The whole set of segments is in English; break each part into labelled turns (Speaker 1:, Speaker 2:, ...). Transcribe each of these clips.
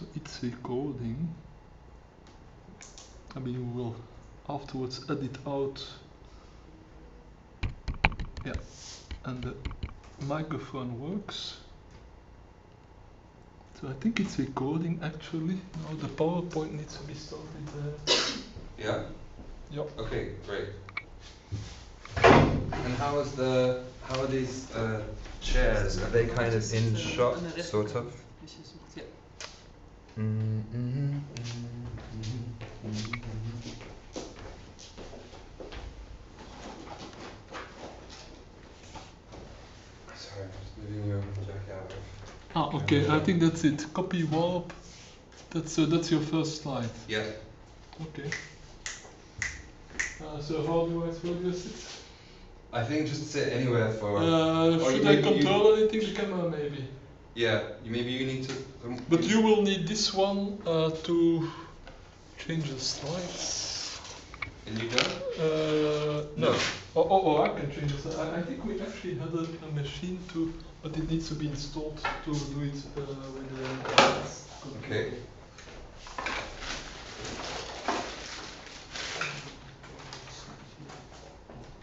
Speaker 1: So it's recording. I mean, we will afterwards edit out. Yeah, and the microphone works. So I think it's recording actually. Now the PowerPoint needs to be started.
Speaker 2: Yeah?
Speaker 1: Yep.
Speaker 2: Okay, great. And how are these chairs? Are they kind of in shot, sort of? Sorry, I'm just moving your jack out of.
Speaker 1: Ah, okay. I think that's it. Copy warp. That's your first slide.
Speaker 2: Yeah.
Speaker 1: Okay. So how do I focus it?
Speaker 2: I think just sit anywhere for.
Speaker 1: Should I control anything? The camera maybe.
Speaker 2: Yeah, maybe you need to.
Speaker 1: But you will need this one to change the slides.
Speaker 2: And you don't?
Speaker 1: No. Oh, I can change the slides. I think we actually had a machine to, but it needs to be installed to do it with the.
Speaker 2: Okay.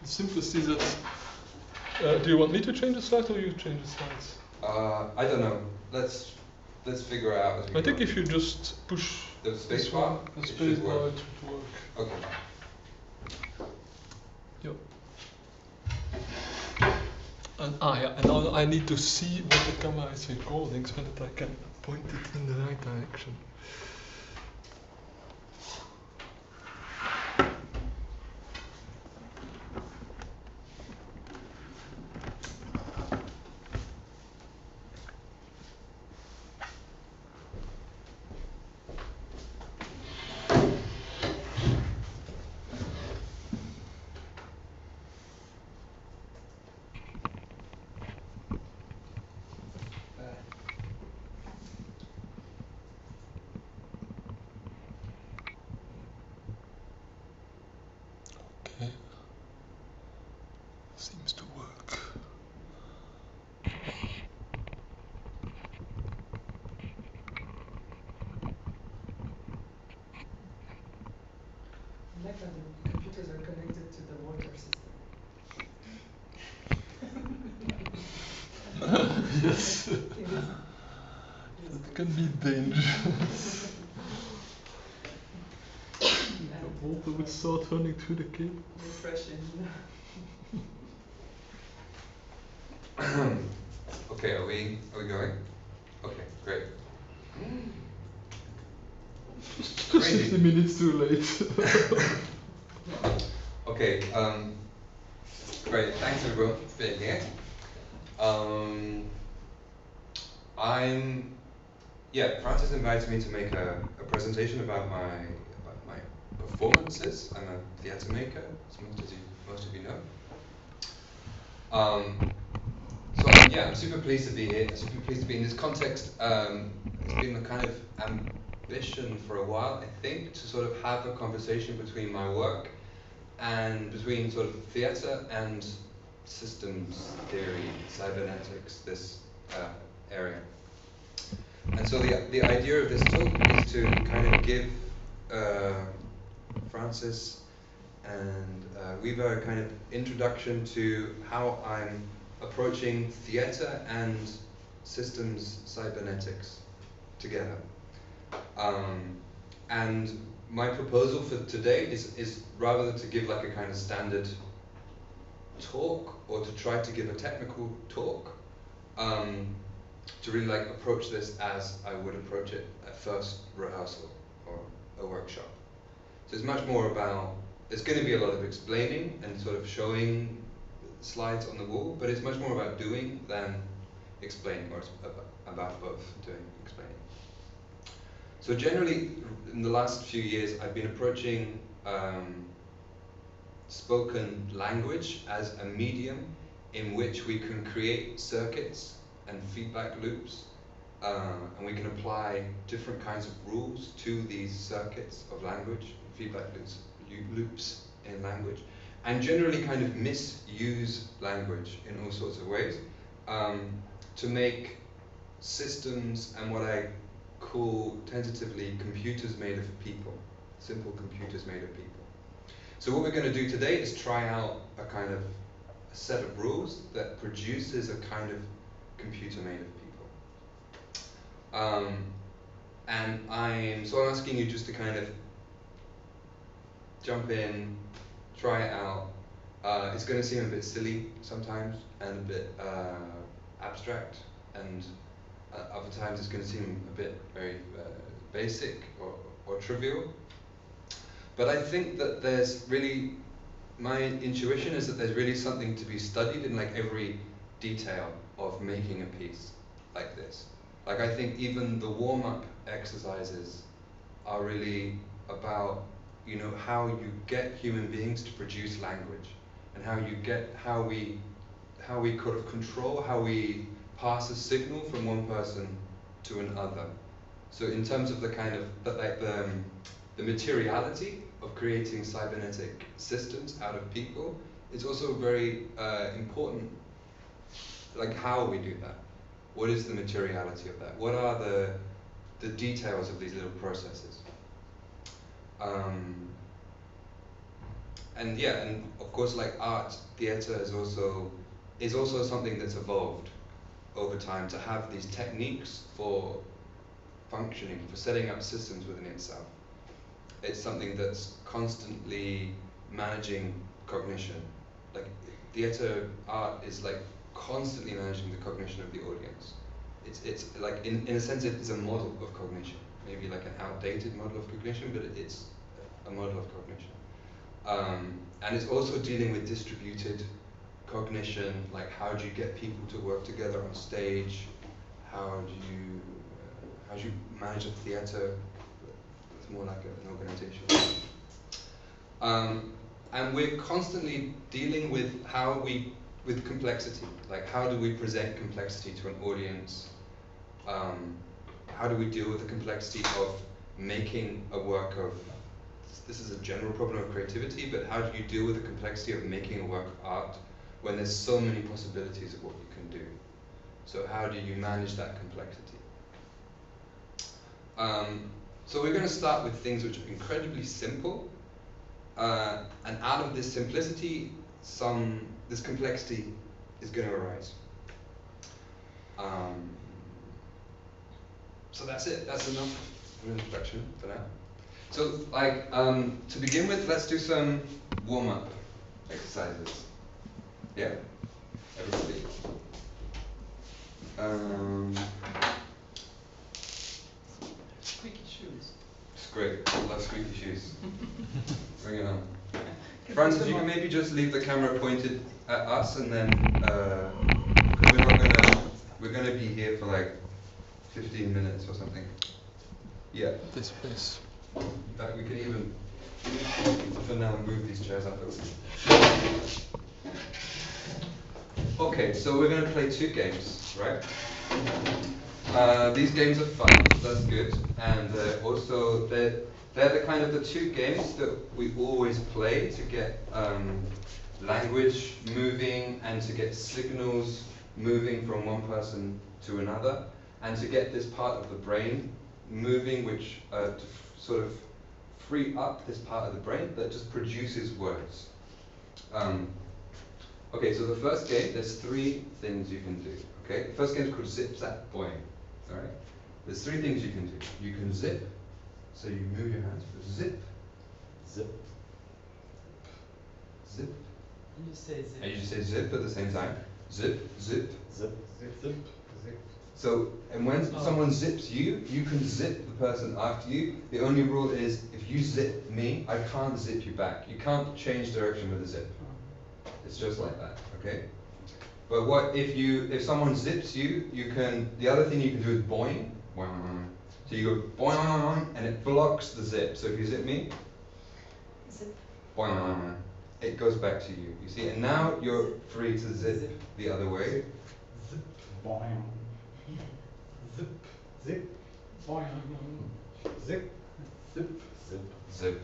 Speaker 1: The simplest is that. Do you want me to change the slides or you change the slides?
Speaker 2: I don't know. Let's figure it out as we go.
Speaker 1: I think if you just push
Speaker 2: the space bar,
Speaker 1: the space bar, it should work.
Speaker 2: Okay.
Speaker 1: Yep. And yeah, and now I need to see what the camera is recording so that I can point it in the right direction. Okay. Seems to work.
Speaker 3: Like how the computers are connected to the water system.
Speaker 1: Yes. It can be dangerous. The water would start running through the cable.
Speaker 3: Refreshing.
Speaker 2: Okay, are we going? Okay, great.
Speaker 1: Just 50 minutes too late.
Speaker 2: Okay, great. Thanks everyone for being here. Francis invited me to make a presentation about my performances. I'm a theatre maker, as most of you know. I'm super pleased to be here. Super pleased to be in this context. It's been a kind of ambition for a while, I think, to sort of have a conversation between my work and between sort of theatre and systems theory, cybernetics, this area. And so the idea of this talk is to kind of give Francis and Weaver a kind of introduction to how I'm approaching theatre and systems cybernetics together. And my proposal for today is rather than to give like a kind of standard talk or to try to give a technical talk, to really like approach this as I would approach it at first rehearsal or a workshop. So it's much more about, there's going to be a lot of explaining and sort of showing slides on the wall, but it's much more about doing than explaining, or it's about both doing and explaining. So generally, in the last few years, I've been approaching spoken language as a medium in which we can create circuits and feedback loops, and we can apply different kinds of rules to these circuits of language, feedback loops in language, and generally kind of misuse language in all sorts of ways to make systems and what I call tentatively computers made of people, simple computers made of people. So what we're going to do today is try out a kind of a set of rules that produces a kind of computer made of people. And I'm asking you just to kind of jump in, try it out. It's going to seem a bit silly sometimes and a bit abstract, and other times it's going to seem a bit very basic or trivial. But I think that there's really, my intuition is that there's really something to be studied in like every detail of making a piece like this. Like I think even the warm-up exercises are really about, you know, how you get human beings to produce language, and how we kind of control how we pass a signal from one person to another. So in terms of the kind of the materiality of creating cybernetic systems out of people, it's also very important, like how we do that. What is the materiality of that? What are the details of these little processes? And yeah, and of course, like art, theater is also something that's evolved over time to have these techniques for functioning, for setting up systems within itself. It's something that's constantly managing cognition. Like theater art is like constantly managing the cognition of the audience. It's like in a sense it is a model of cognition. Maybe like an outdated model of cognition, but it's a model of cognition. And it's also dealing with distributed cognition, like how do you get people to work together on stage? How do you manage a theater? It's more like an organization. And we're constantly dealing with with complexity. Like how do we present complexity to an audience? How do we deal with the complexity of making a work of, this is a general problem of creativity, but how do you deal with the complexity of making a work of art when there's so many possibilities of what you can do? So how do you manage that complexity? So we're going to start with things which are incredibly simple, and out of this simplicity, this complexity is going to arise. So that's it. That's enough of an introduction for now. So, like, to begin with, let's do some warm-up exercises. Yeah, everybody.
Speaker 3: Squeaky shoes.
Speaker 2: It's great. I love squeaky shoes. Bring it on. Francis, you can maybe just leave the camera pointed at us, and then because we're gonna be here for like 15 minutes or something. Yeah.
Speaker 1: This place.
Speaker 2: In fact, we can even, for now, move these chairs out of the way. Okay, so we're going to play two games, right? These games are fun, that's good, and also they're the kind of the two games that we always play to get language moving and to get signals moving from one person to another, and to get this part of the brain moving, which to sort of free up this part of the brain that just produces words. Okay, so the first game, there's three things you can do. Okay, the first game is called Zip Zap Boing. All right, there's three things you can do. You can zip, so you move your hands. Zip, zip, zip.
Speaker 3: And you say zip.
Speaker 2: And you just say zip at the same time. Zip, zip,
Speaker 4: Zip, zip, zip, zip.
Speaker 2: So, and when someone zips you, you can zip the person after you. The only rule is, if you zip me, I can't zip you back. You can't change direction with a zip. It's just like that, okay? But what if someone zips you, the other thing you can do is boing. So you go boing, and it blocks the zip. So if you zip me,
Speaker 3: Zip.
Speaker 2: boing, it goes back to you. You see, and now you're free to zip the other way.
Speaker 4: Zip, boing. Zip, zip, boing. Zip, zip, zip,
Speaker 2: Zip,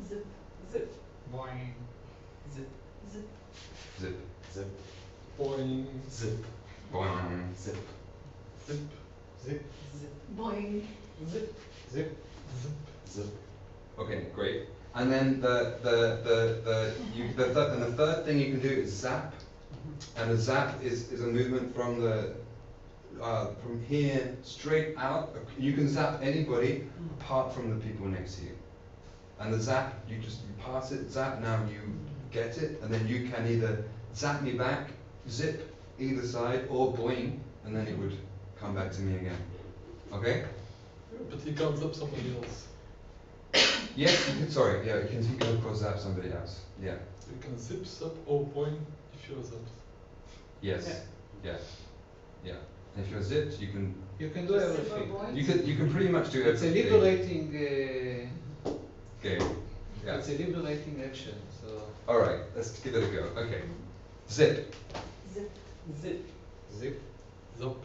Speaker 3: Zip. Zip.
Speaker 4: boing.
Speaker 3: Zip. Zip.
Speaker 2: zip,
Speaker 4: Zip,
Speaker 1: Boing.
Speaker 4: zip,
Speaker 2: boing,
Speaker 4: zip, zip, zip,
Speaker 3: zip, boing, zip,
Speaker 4: zip,
Speaker 1: Zip.
Speaker 4: zip,
Speaker 2: Okay, great. And then the third thing you can do is zap. And a zap is a movement from the from here straight out. You can zap anybody apart from the people next to you. And the zap, you pass it, zap, now you get it, and then you can either zap me back, zip either side, or boing, and then it would come back to me again. Okay?
Speaker 1: But he can't zap somebody else.
Speaker 2: Yes, you can, sorry, yeah, you can of course zap somebody else. Yeah.
Speaker 1: You can zip, zap, or boing if you're zapped.
Speaker 2: Yes. Yeah. Yeah. And if you're zipped, you can
Speaker 4: You can do everything.
Speaker 2: you can pretty much do
Speaker 4: It's a
Speaker 2: everything.
Speaker 4: liberating.
Speaker 2: Game. Yeah.
Speaker 4: It's a liberating action. So.
Speaker 2: All right, let's give it a go. Okay. Zip.
Speaker 3: zip, zip,
Speaker 4: Zip.
Speaker 1: Zap.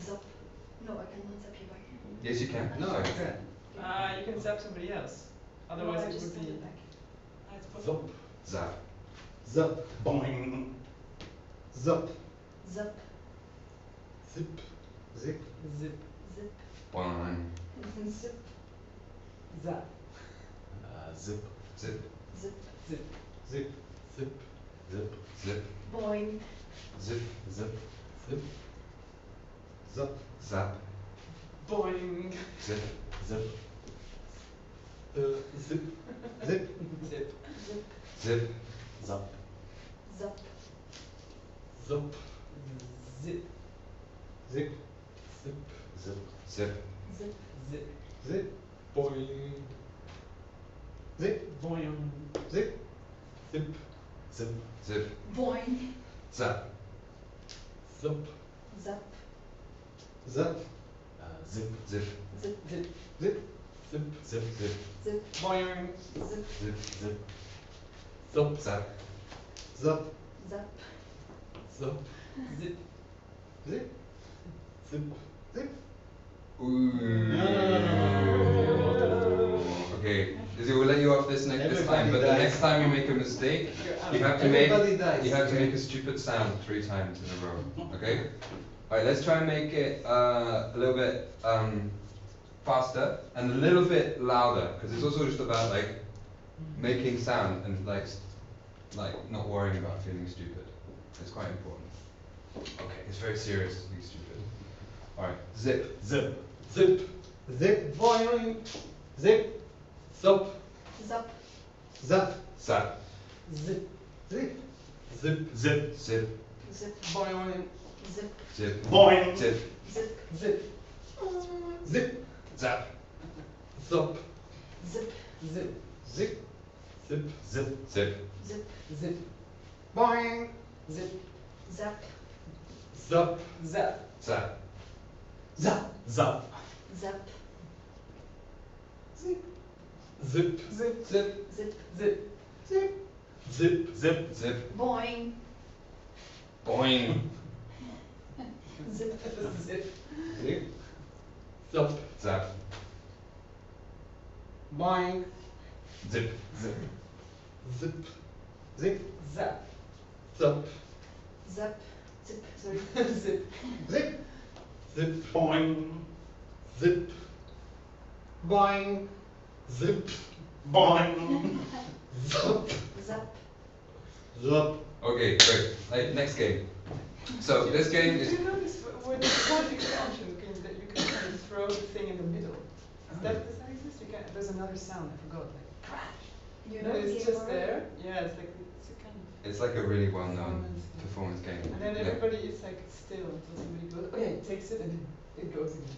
Speaker 3: zap. No, I cannot zap you back.
Speaker 2: Yes, you can.
Speaker 4: No,
Speaker 2: Sorry.
Speaker 4: I can.
Speaker 3: You can zap somebody else. Otherwise, it would be.
Speaker 1: Zap.
Speaker 2: Zap.
Speaker 4: Zap. Boing. Zap.
Speaker 3: Zap,
Speaker 1: Zip.
Speaker 4: Zip.
Speaker 3: zip, zip,
Speaker 2: Boing.
Speaker 3: zip, zap,
Speaker 4: Zip.
Speaker 2: Zip.
Speaker 3: zip,
Speaker 4: Zip.
Speaker 1: Zip.
Speaker 4: Zip.
Speaker 2: Zip.
Speaker 3: boing,
Speaker 2: Zip.
Speaker 4: Zip.
Speaker 1: Zip.
Speaker 4: Zap.
Speaker 2: Zap.
Speaker 3: boing,
Speaker 2: Zip.
Speaker 4: Zip.
Speaker 1: Zip.
Speaker 4: Zip.
Speaker 3: zip, zip,
Speaker 2: Zip.
Speaker 4: Zap.
Speaker 3: zap,
Speaker 1: Zap.
Speaker 3: zip,
Speaker 4: Zip.
Speaker 1: Zip.
Speaker 4: Zip.
Speaker 2: Zip.
Speaker 3: zip, zip,
Speaker 4: Zip.
Speaker 1: Boing.
Speaker 4: Zip.
Speaker 3: boing,
Speaker 4: Zip.
Speaker 1: Zip.
Speaker 4: Zip.
Speaker 2: Zip.
Speaker 3: boing,
Speaker 2: Zap.
Speaker 1: Zap.
Speaker 3: zap,
Speaker 4: Zap. Zip.
Speaker 2: Zip.
Speaker 3: zip, zip,
Speaker 4: Zip.
Speaker 1: Zip.
Speaker 4: Zip. Zip.
Speaker 3: zip, boing, zip,
Speaker 2: Zip.
Speaker 4: Zip.
Speaker 1: Zap.
Speaker 2: Zap.
Speaker 4: Zap.
Speaker 3: zap,
Speaker 1: Zap.
Speaker 3: zip,
Speaker 4: Zip.
Speaker 1: Zip.
Speaker 4: Zip.
Speaker 2: Ooh. Okay, Lizzie, we'll let you off this time,
Speaker 4: Everybody
Speaker 2: but the
Speaker 4: dies.
Speaker 2: next time you make a mistake, you have to make
Speaker 4: Everybody dies.
Speaker 2: you have to make a stupid sound 3 times in a row. Okay? Alright, let's try and make it a little bit faster and a little bit louder, because it's also just about like making sound and like not worrying about feeling stupid. It's quite important. Okay, it's very serious to be stupid. Alright, zip.
Speaker 4: Zip.
Speaker 1: Zip.
Speaker 4: Zip. Boing. Zip.
Speaker 1: Zap.
Speaker 3: zap,
Speaker 4: Zap.
Speaker 2: Zap.
Speaker 3: zip,
Speaker 4: Zip.
Speaker 1: Zip.
Speaker 4: Zip.
Speaker 2: Zip.
Speaker 3: zip, boing, zip,
Speaker 2: Zip.
Speaker 4: Boing.
Speaker 2: Zip.
Speaker 3: zip, zip,
Speaker 4: Zip.
Speaker 2: Zap.
Speaker 1: Zap.
Speaker 3: zip, zip,
Speaker 4: Zip.
Speaker 1: Zip.
Speaker 4: Zip.
Speaker 2: Zip.
Speaker 3: zip, zip,
Speaker 4: Boing.
Speaker 3: zip, zap,
Speaker 1: Zap.
Speaker 3: zap,
Speaker 2: Zap.
Speaker 4: Zap. Zap.
Speaker 3: zap,
Speaker 4: Zip.
Speaker 1: Zip.
Speaker 3: zip,
Speaker 2: Zip.
Speaker 3: zip, zip,
Speaker 4: Zip.
Speaker 1: Zip.
Speaker 4: Zip.
Speaker 2: Zip.
Speaker 3: boing,
Speaker 2: Boing.
Speaker 3: zip, zip,
Speaker 4: Zip.
Speaker 1: Zap.
Speaker 2: Zap.
Speaker 4: Boing.
Speaker 2: Zip.
Speaker 4: Zip.
Speaker 1: Zip.
Speaker 4: Zip.
Speaker 3: zap,
Speaker 1: Zap.
Speaker 3: zap, zip, sorry, zip,
Speaker 4: Zip.
Speaker 1: Zip.
Speaker 4: Boing.
Speaker 1: Zip.
Speaker 4: Boing.
Speaker 1: Zip.
Speaker 4: Boing.
Speaker 1: Zap.
Speaker 3: zap,
Speaker 4: Zap.
Speaker 2: Okay, great. Right, next game. So this game
Speaker 5: Do
Speaker 2: is
Speaker 5: you notice with the point expansion that you can kind of throw the thing in the middle? Does that exist? You can, there's another sound, I forgot, like crash.
Speaker 3: you
Speaker 5: No,
Speaker 3: know,
Speaker 5: it's
Speaker 3: game
Speaker 5: just
Speaker 3: over?
Speaker 5: there. Yeah, it's like it's a kind of.
Speaker 2: it's like a really well-known performance game.
Speaker 5: And then
Speaker 2: Yeah.
Speaker 5: everybody is like still until somebody goes, oh yeah, it takes it and then it goes again.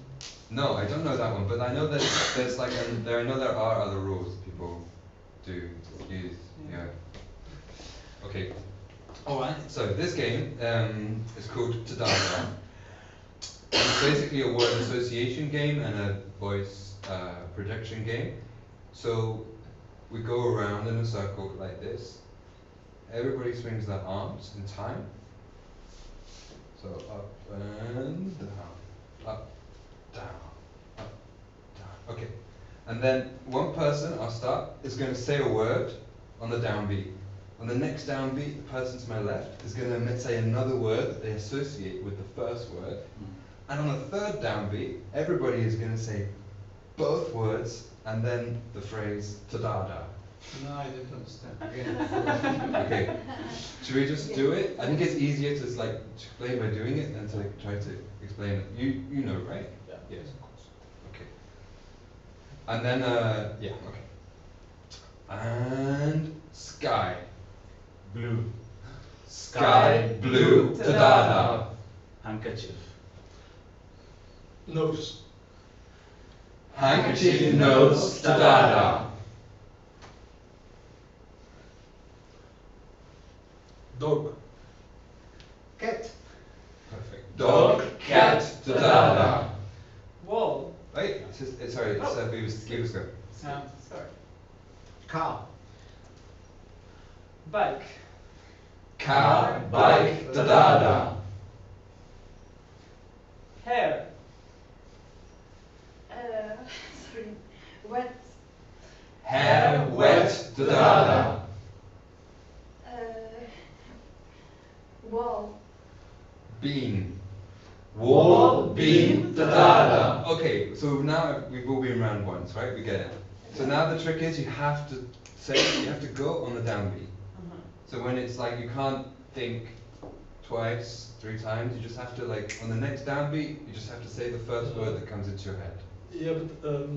Speaker 2: No, I don't know that one, but I know that there's like I know there are other rules people do use. Yeah. Okay. All right. So this game is called Tadada. It's basically a word association game and a voice projection game. So we go around in a circle like this. Everybody swings their arms in time. So up and down, up, down, up, down. Okay. And then one person, I'll start, is going to say a word on the downbeat. On the next downbeat, the person to my left is going to say another word that they associate with the first word. And on the third downbeat, everybody is going to say both words and then the phrase ta-da-da.
Speaker 4: No, I didn't understand. Again.
Speaker 2: Okay. Should we just do it? I think it's easier to like explain by doing it than to like try to explain it. You know, right?
Speaker 1: Yeah.
Speaker 2: Yes. Okay. And then yeah, okay. And sky.
Speaker 6: Blue.
Speaker 2: Sky blue ta-da-da.
Speaker 6: Handkerchief.
Speaker 1: Nose.
Speaker 2: Handkerchief nose ta-da-da.
Speaker 1: Dog.
Speaker 4: Cat.
Speaker 2: Perfect. Dog, cat ta-da-da.
Speaker 3: Wall.
Speaker 2: Wait, sorry, we was go.
Speaker 3: Sorry.
Speaker 4: Car.
Speaker 3: Bike.
Speaker 2: Car, bike ta-da-da.
Speaker 3: Hair.
Speaker 7: Sorry. Wet.
Speaker 2: Hair wet ta-da-da.
Speaker 7: Wall.
Speaker 2: Bean. Wall, bean, ta-da-da. Okay, so now we've all been around once, right? We get it. So now the trick is you have to go on the downbeat. So when it's like you can't think twice, 3 times, you just have to like, on the next downbeat, you just have to say the first word that comes into your head.
Speaker 1: Yeah, but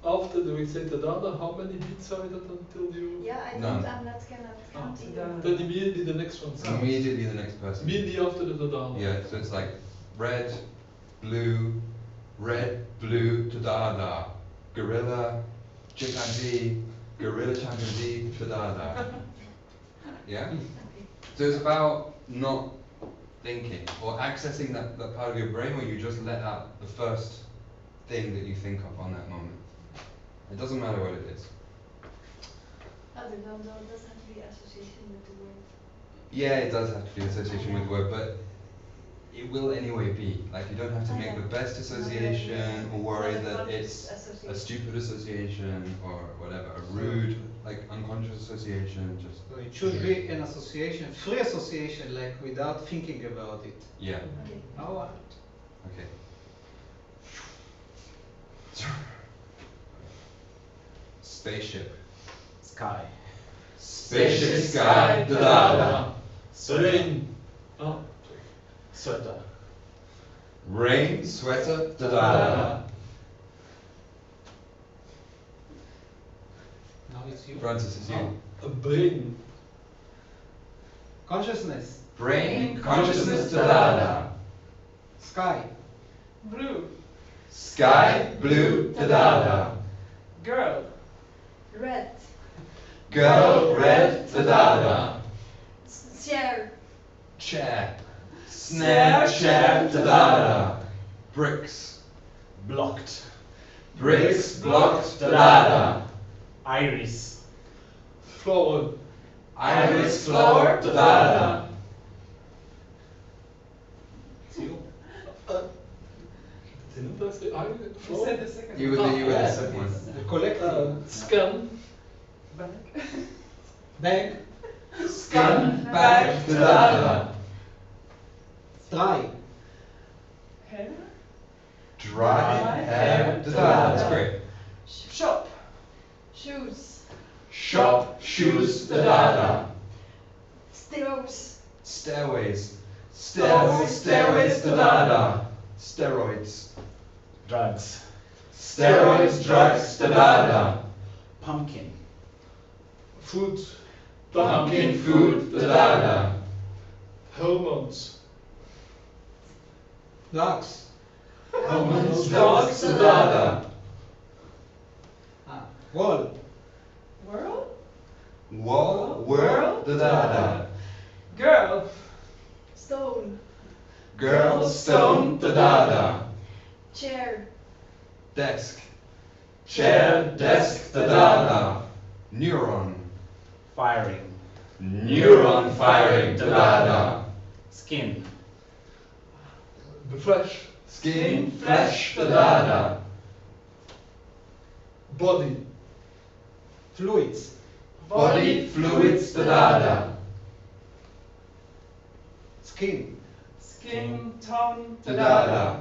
Speaker 1: after we say ta-da-da, how many beats are that until you?
Speaker 7: Yeah, I
Speaker 2: None.
Speaker 7: don't. I'm not gonna count either.
Speaker 1: Then immediately the next one starts.
Speaker 2: Immediately the next person.
Speaker 1: Immediately after the ta-da-da.
Speaker 2: Yeah, so it's like red, blue, ta-da-da. Gorilla, chimpanzee, ta-da-da. Yeah? So it's about not thinking or accessing that part of your brain where you just let out the first thing that you think of on that moment. It doesn't matter what it is.
Speaker 7: Oh, the doesn't have to be association with the word.
Speaker 2: Yeah, it does have to be association with the word, but it will anyway be. Like you don't have to make the best association or worry that it's a stupid association or whatever, a rude, like unconscious association, just
Speaker 4: So it should be an association, free association, like without thinking about it.
Speaker 2: yeah.
Speaker 7: Okay.
Speaker 4: Alright.
Speaker 2: Okay. Spaceship.
Speaker 6: Sky.
Speaker 2: Spaceship sky da-da-da.
Speaker 1: Rain. Oh.
Speaker 6: Sweater.
Speaker 2: Rain, sweater, da-da-da.
Speaker 4: Now it's you.
Speaker 2: Francis, it's you.
Speaker 1: A brain.
Speaker 4: Consciousness.
Speaker 2: Brain, consciousness, da-da-da.
Speaker 4: Sky.
Speaker 3: Blue.
Speaker 2: Sky, blue, da-da-da.
Speaker 3: Girl.
Speaker 7: Red.
Speaker 2: Girl, red, da-da-da.
Speaker 7: Chair.
Speaker 2: Chair. Snare, chair, da-da-da. Bricks.
Speaker 6: Blocked.
Speaker 2: Bricks, blocked, da-da-da.
Speaker 6: Iris.
Speaker 1: Flower.
Speaker 2: Iris, flower, da-da-da.
Speaker 4: It's you.
Speaker 1: Didn't I say iris?
Speaker 3: You
Speaker 1: Flower?
Speaker 3: said the second
Speaker 2: You were
Speaker 3: one.
Speaker 2: the second one.
Speaker 4: The collective.
Speaker 1: Scan.
Speaker 3: Bag.
Speaker 4: Bag.
Speaker 2: Skin, bag, da-da-da.
Speaker 4: Dry.
Speaker 3: Hair.
Speaker 2: Dry, hair, da-da-da. That's great.
Speaker 3: Shop.
Speaker 7: Shoes.
Speaker 2: Shop, shoes, da-da-da.
Speaker 7: Stairs.
Speaker 2: Stairways. Stairways, da-da-da. Steroids.
Speaker 6: Drugs.
Speaker 2: Steroids, drugs, da-da-da.
Speaker 6: Pumpkin.
Speaker 1: Food.
Speaker 2: Pumpkin food, da-da-da.
Speaker 1: Hormones.
Speaker 4: Dogs.
Speaker 2: Hormones, dogs, da-da-da.
Speaker 4: Wall.
Speaker 3: World.
Speaker 2: Wall, world, da-da-da.
Speaker 3: Girl.
Speaker 7: Stone.
Speaker 2: Girl, stone, da-da-da.
Speaker 7: Chair.
Speaker 2: Desk. Chair, desk, da-da-da. Neuron.
Speaker 6: Firing.
Speaker 2: Neuron firing, da-da-da.
Speaker 6: Skin.
Speaker 1: The flesh.
Speaker 2: Skin, flesh, da-da-da.
Speaker 1: Body.
Speaker 4: Fluids.
Speaker 2: Body, fluids, da-da-da.
Speaker 4: Skin.
Speaker 3: Skin. Tone.
Speaker 2: Da-da-da.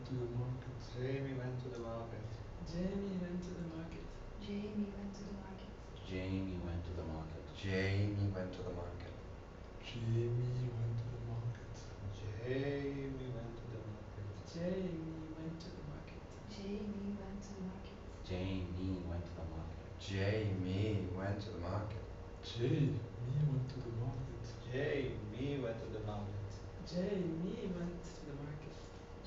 Speaker 1: went to the market.
Speaker 4: Jamie went to the market.
Speaker 3: Jamie went to the market.
Speaker 7: Jamie went to the market.
Speaker 6: Jamie went to the market.
Speaker 2: Jamie went to the market.
Speaker 1: Jamie went to the market.
Speaker 4: Jamie went to the market.
Speaker 3: Jamie went to the market.
Speaker 7: Jamie went to the market.
Speaker 6: Jamie went to the market.
Speaker 2: Jamie went to the market.
Speaker 1: Jamie went to the market.
Speaker 4: Jamie went to the market.
Speaker 3: Jamie went to the market.
Speaker 7: Jamie went to the market.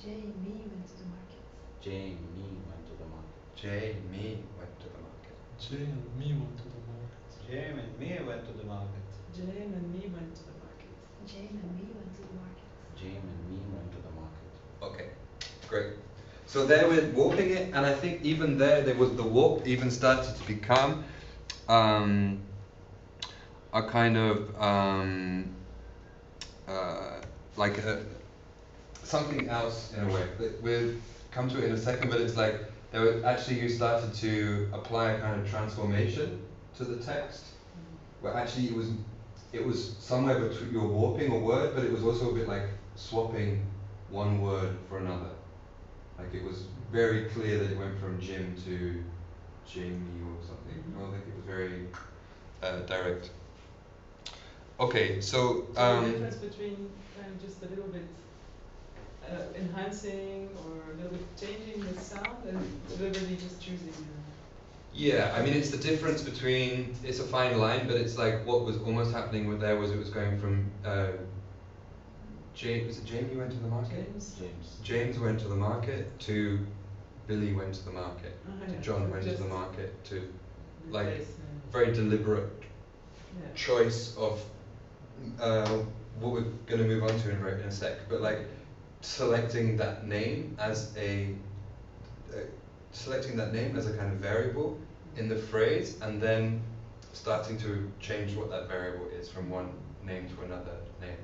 Speaker 6: Jamie went to the market.
Speaker 2: Jamie went to the market.
Speaker 1: Jay and me went to the market.
Speaker 4: Jane and me went to the market.
Speaker 3: Jane and me went to the market.
Speaker 7: Jane and me went to the market.
Speaker 6: Jane and me went to the market.
Speaker 2: Okay, great. So there we're warping it, and I think even there was the warp even started to become a kind of like something else in a way. We'll come to it in a second, but it's like there were actually you started to apply a kind of transformation to the text, where actually it was somewhere between you're warping a word, but it was also a bit like swapping one word for another. Like it was very clear that it went from Jim to Jamie or something. I think it was very direct. Okay, so
Speaker 3: The difference between kind of just a little bit enhancing or a little bit changing the sound and deliberately just choosing.
Speaker 2: yeah, I mean it's the difference between it's a fine line, but it's like what was almost happening with there was it was going from was it Jamie went to the market? James went to the market to Billy went to the market to John went to the market to like very deliberate choice of what we're going to move on to in a sec, but like selecting that name as a kind of variable in the phrase, and then starting to change what that variable is from one name to another name.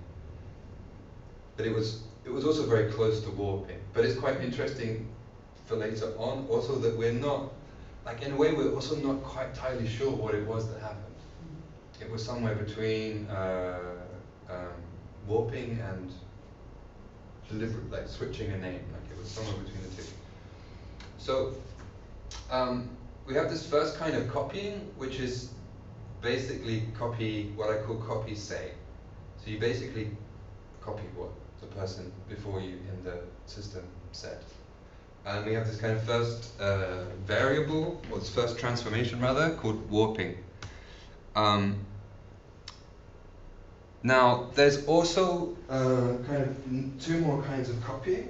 Speaker 2: But it was also very close to warping. But it's quite interesting for later on also that we're not, like in a way we're also not quite entirely sure what it was that happened. It was somewhere between warping and deliberate, like switching a name. Like it was somewhere between the two. So we have this first kind of copying, which is basically what I call copy say. So you basically copy what the person before you in the system said. And we have this kind of first variable, or this first transformation rather, called warping. Now, there's also kind of two more kinds of copying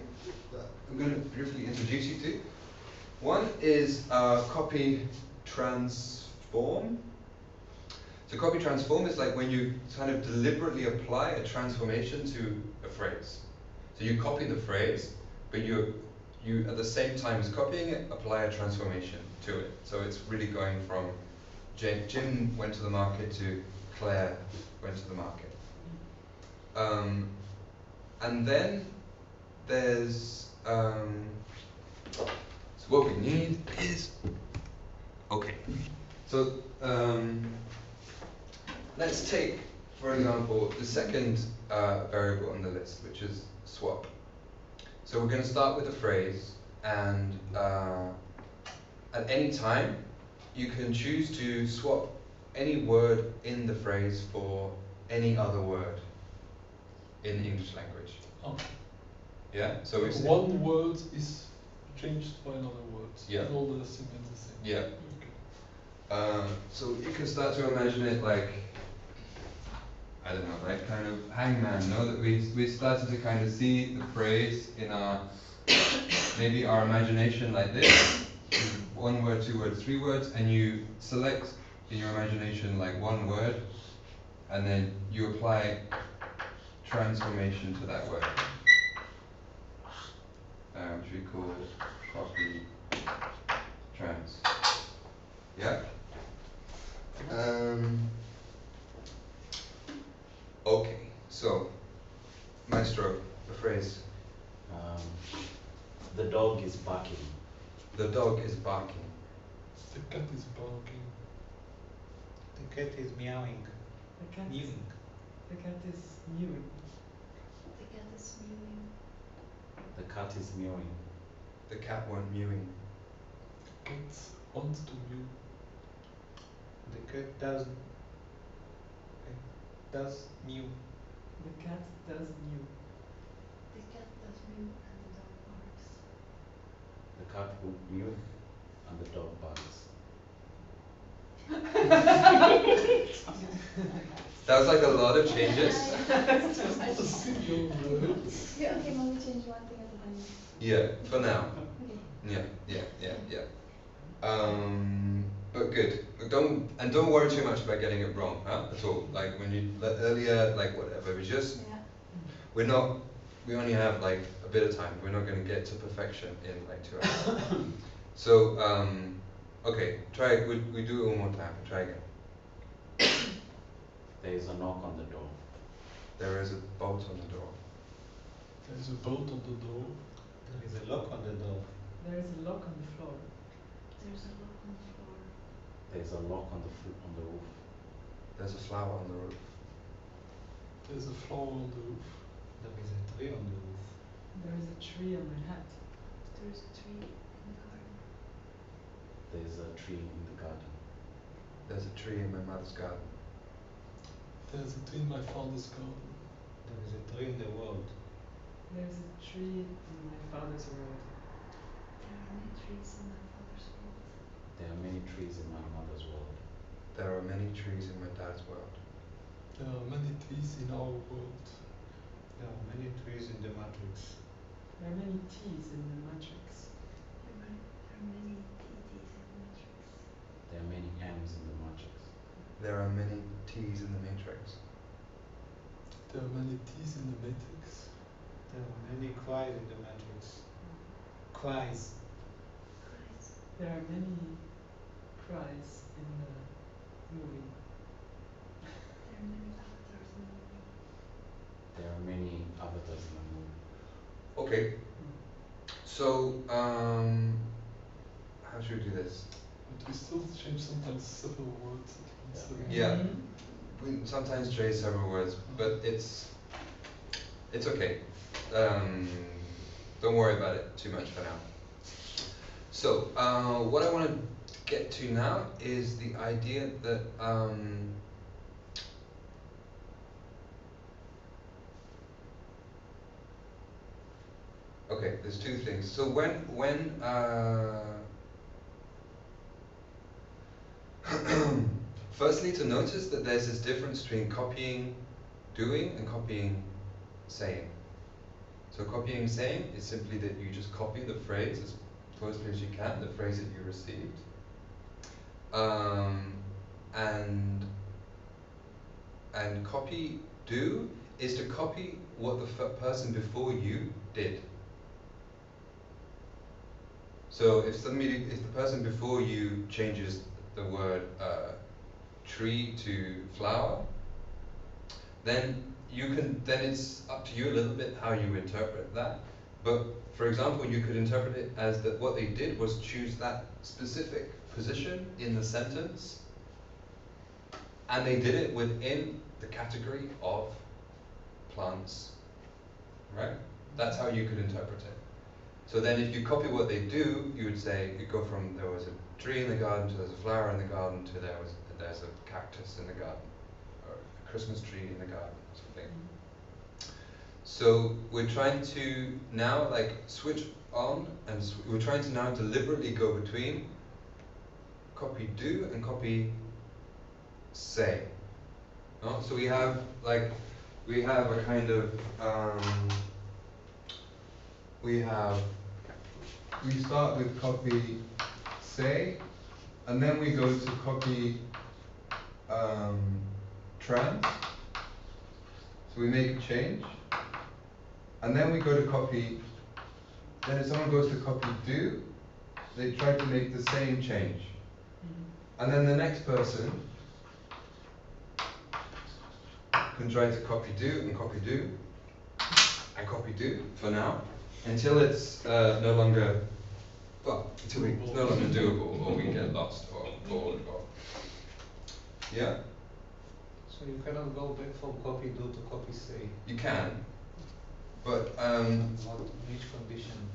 Speaker 2: that I'm going to briefly introduce you to. One is copy transform. So copy transform is like when you kind of deliberately apply a transformation to a phrase. So you copy the phrase, but you at the same time as copying it, apply a transformation to it. So it's really going from Jim went to the market to Claire went to the market. And then there's so what we need is okay. So let's take, for example, the second variable on the list, which is swap. So we're going to start with a phrase, and at any time you can choose to swap any word in the phrase for any other word in the English language.
Speaker 1: Oh.
Speaker 2: Yeah? So it's
Speaker 1: one word is changed by another word.
Speaker 2: Yeah.
Speaker 1: And all the same is the same.
Speaker 2: Yeah.
Speaker 1: Okay.
Speaker 2: So you can start to imagine it like, I don't know, like kind of hangman, no? That we started to kind of see the phrase in our, maybe our imagination like this, one word, two words, three words, and you select in your imagination like one word, and then you apply transformation to that word, which we call copy trans. Yeah? Okay, so, Maestro, the phrase.
Speaker 6: The dog is barking.
Speaker 2: The dog is barking.
Speaker 1: The cat is barking.
Speaker 4: The cat is meowing.
Speaker 3: The cat
Speaker 4: Mewing.
Speaker 3: The cat is mewing.
Speaker 7: The cat is mewing.
Speaker 6: The cat is mewing.
Speaker 2: the cat weren't mewing.
Speaker 1: Cat wants to mew.
Speaker 4: The cat does mew.
Speaker 3: The cat does mew.
Speaker 7: The cat does mew and the dog barks.
Speaker 6: The cat would mew and the dog barks.
Speaker 2: That was like a lot of changes.
Speaker 1: That's a single word.
Speaker 7: Yeah, okay, let me change one thing at a time.
Speaker 2: Yeah, for now.
Speaker 7: Okay.
Speaker 2: Yeah. But good. Don't worry too much about getting it wrong, huh? At all. Like when you earlier, like whatever. We just
Speaker 7: Yeah.
Speaker 2: we only have like a bit of time. We're not going to get to perfection in like 2 hours. So okay, try it. We do it one more time. Try again.
Speaker 6: There is a knock on the door.
Speaker 2: There is a bolt on the door.
Speaker 1: There's a bolt on the door.
Speaker 4: There is a lock on the door.
Speaker 3: There is a lock on the floor.
Speaker 7: There's a lock on the floor.
Speaker 6: There is a lock on the roof.
Speaker 2: There's a flower on the roof.
Speaker 1: There's a flower on the roof.
Speaker 4: There is a tree on the roof.
Speaker 3: There is a tree on my hat.
Speaker 7: There's a tree in the garden.
Speaker 6: There is a tree in the garden.
Speaker 2: There's a tree in my mother's garden.
Speaker 1: There's a tree in my father's garden.
Speaker 4: There is a tree in the world.
Speaker 3: There is a tree in my father's world.
Speaker 7: There are many trees in my father's world.
Speaker 6: There are many trees in my mother's world.
Speaker 2: There are many trees in my dad's world.
Speaker 1: There are many trees in our world.
Speaker 4: There are many trees in the matrix.
Speaker 3: There are many T's in the matrix.
Speaker 7: There are many TTs in the matrix.
Speaker 6: There are many M's in the matrix.
Speaker 2: There are many T's in the matrix.
Speaker 1: There are many T's in the matrix.
Speaker 4: There are many cries in the matrix. Cries.
Speaker 7: Cries.
Speaker 3: There are many cries in the movie.
Speaker 7: There are many avatars in the movie.
Speaker 6: There are many avatars in the movie.
Speaker 2: Okay. So how should we do this?
Speaker 1: But we still change sometimes several words at once.
Speaker 2: Yeah.
Speaker 3: Mhm.
Speaker 2: We sometimes trace several words, but it's okay. Don't worry about it too much for now. So what I want to get to now is the idea that okay, there's two things. So when firstly, to notice that there's this difference between copying doing and copying saying. So copying saying is simply that you just copy the phrase as closely as you can, the phrase that you received. And copy do is to copy what the person before you did. So if the person before you changes the word tree to flower, then it's up to you a little bit how you interpret that. But for example, you could interpret it as that what they did was choose that specific position in the sentence, and they did it within the category of plants, right? That's how you could interpret it. So then if you copy what they do, you would say, you go from there was a tree in the garden to there's a flower in the garden to there's a cactus in the garden, or a Christmas tree in the garden, or something. So we're trying to now like switch on, and we're trying to now deliberately go between copy do and copy say. No? So we have a kind of we start with copy say, and then we go to copy trans. So we make a change, and then we go to copy. Then if someone goes to copy do, they try to make the same change, and then the next person can try to copy do and copy do and copy do for now, until it's no longer, well, until it's no longer doable, or we get lost, or bored, or yeah.
Speaker 4: So you cannot go back from copy do to copy say.
Speaker 2: You can, but
Speaker 4: What, which condition?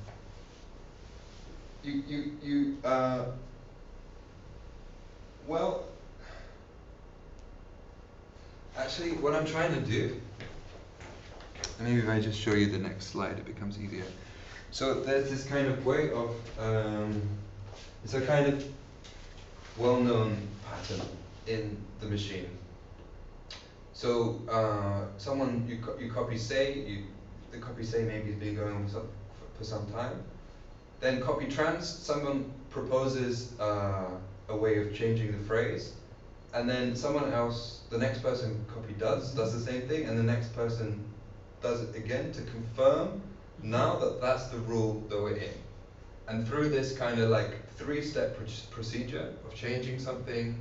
Speaker 2: well, actually, what I'm trying to do, maybe if I just show you the next slide, it becomes easier. So there's this kind of way of, it's a kind of well-known pattern in the machine. So someone, you copy say, the copy say maybe has been going on for some time. Then copy trans, someone proposes a way of changing the phrase, and then someone else, the next person copy does the same thing, and the next person does it again to confirm now that that's the rule that we're in. And through this kind of like three-step procedure of changing something,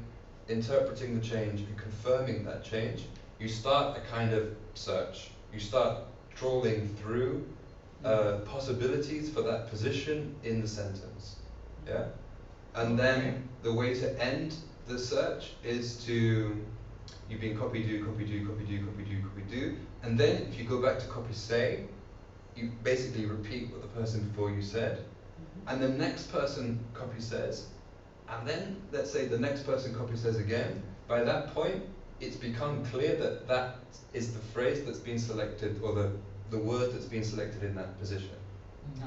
Speaker 2: interpreting the change, and confirming that change, you start a kind of search. You start trawling through possibilities for that position in the sentence. Yeah? And then the way to end the search is to, you've been copy do, copy do, copy do, copy do, copy do, and then if you go back to copy say, you basically repeat what the person before you said, and the next person copy says, and then let's say the next person copy says again. By that point, it's become clear that that is the phrase that's been selected, or the word that's been selected in that position.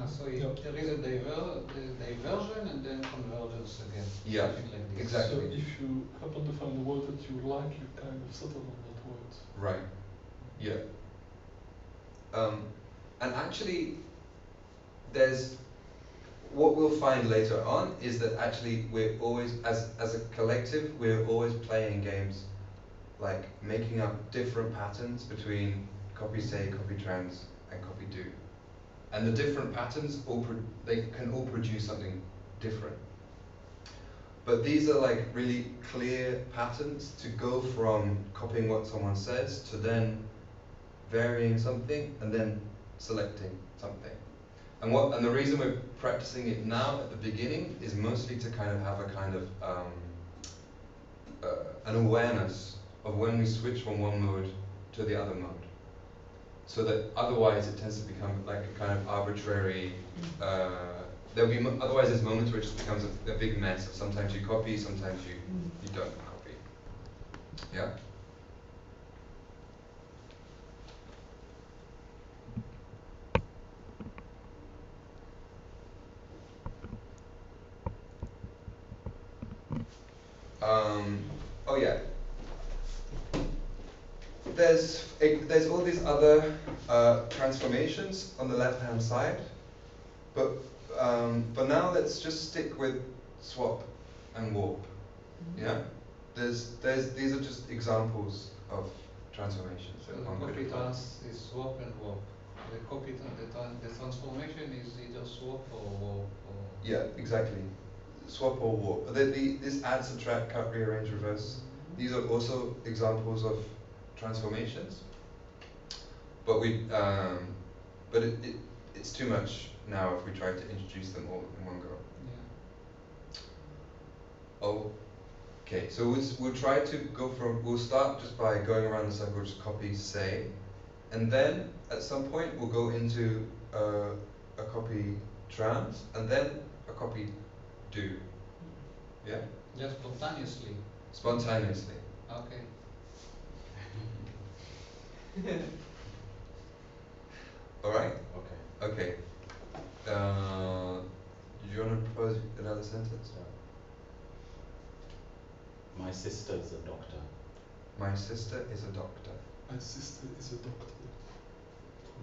Speaker 4: So there is a diversion and then convergence again.
Speaker 2: Yeah,
Speaker 4: Something like this.
Speaker 2: exactly.
Speaker 1: So if you happen to find a word that you like, you kind of settle on that word.
Speaker 2: Right. Yeah. And actually, what we'll find later on is that actually we're always, as a collective, we're always playing games, like making up different patterns between copy say, copy trans, and copy do. And the different patterns, they can all produce something different. But these are like really clear patterns to go from copying what someone says to then varying something and then selecting something. And the reason we're practicing it now at the beginning is mostly to kind of have a kind of an awareness of when we switch from one mode to the other mode. So that otherwise it tends to become like a kind of arbitrary, otherwise there's moments where it just becomes a big mess. Sometimes you copy, sometimes you don't copy. Yeah? Oh yeah. There's all these other transformations on the left-hand side, but for now let's just stick with swap and warp. Yeah. These are just examples of transformations.
Speaker 4: So the copy trans is swap and warp. The transformation is either swap or warp.
Speaker 2: Yeah, exactly. Swap or warp. This add, subtract, cut, rearrange, reverse. These are also examples of transformations. But it's too much now if we try to introduce them all in one go.
Speaker 4: Yeah.
Speaker 2: Okay, so we'll try to go we'll start just by going around the circle, just copy say, and then at some point we'll go into a copy trans, and then a copy do. Yeah?
Speaker 4: Just spontaneously.
Speaker 2: Spontaneously.
Speaker 4: Okay.
Speaker 2: Alright?
Speaker 6: Okay.
Speaker 2: Okay. Do you want to propose another sentence?
Speaker 6: My sister is a doctor.
Speaker 2: My sister is a doctor.
Speaker 1: My sister is a doctor.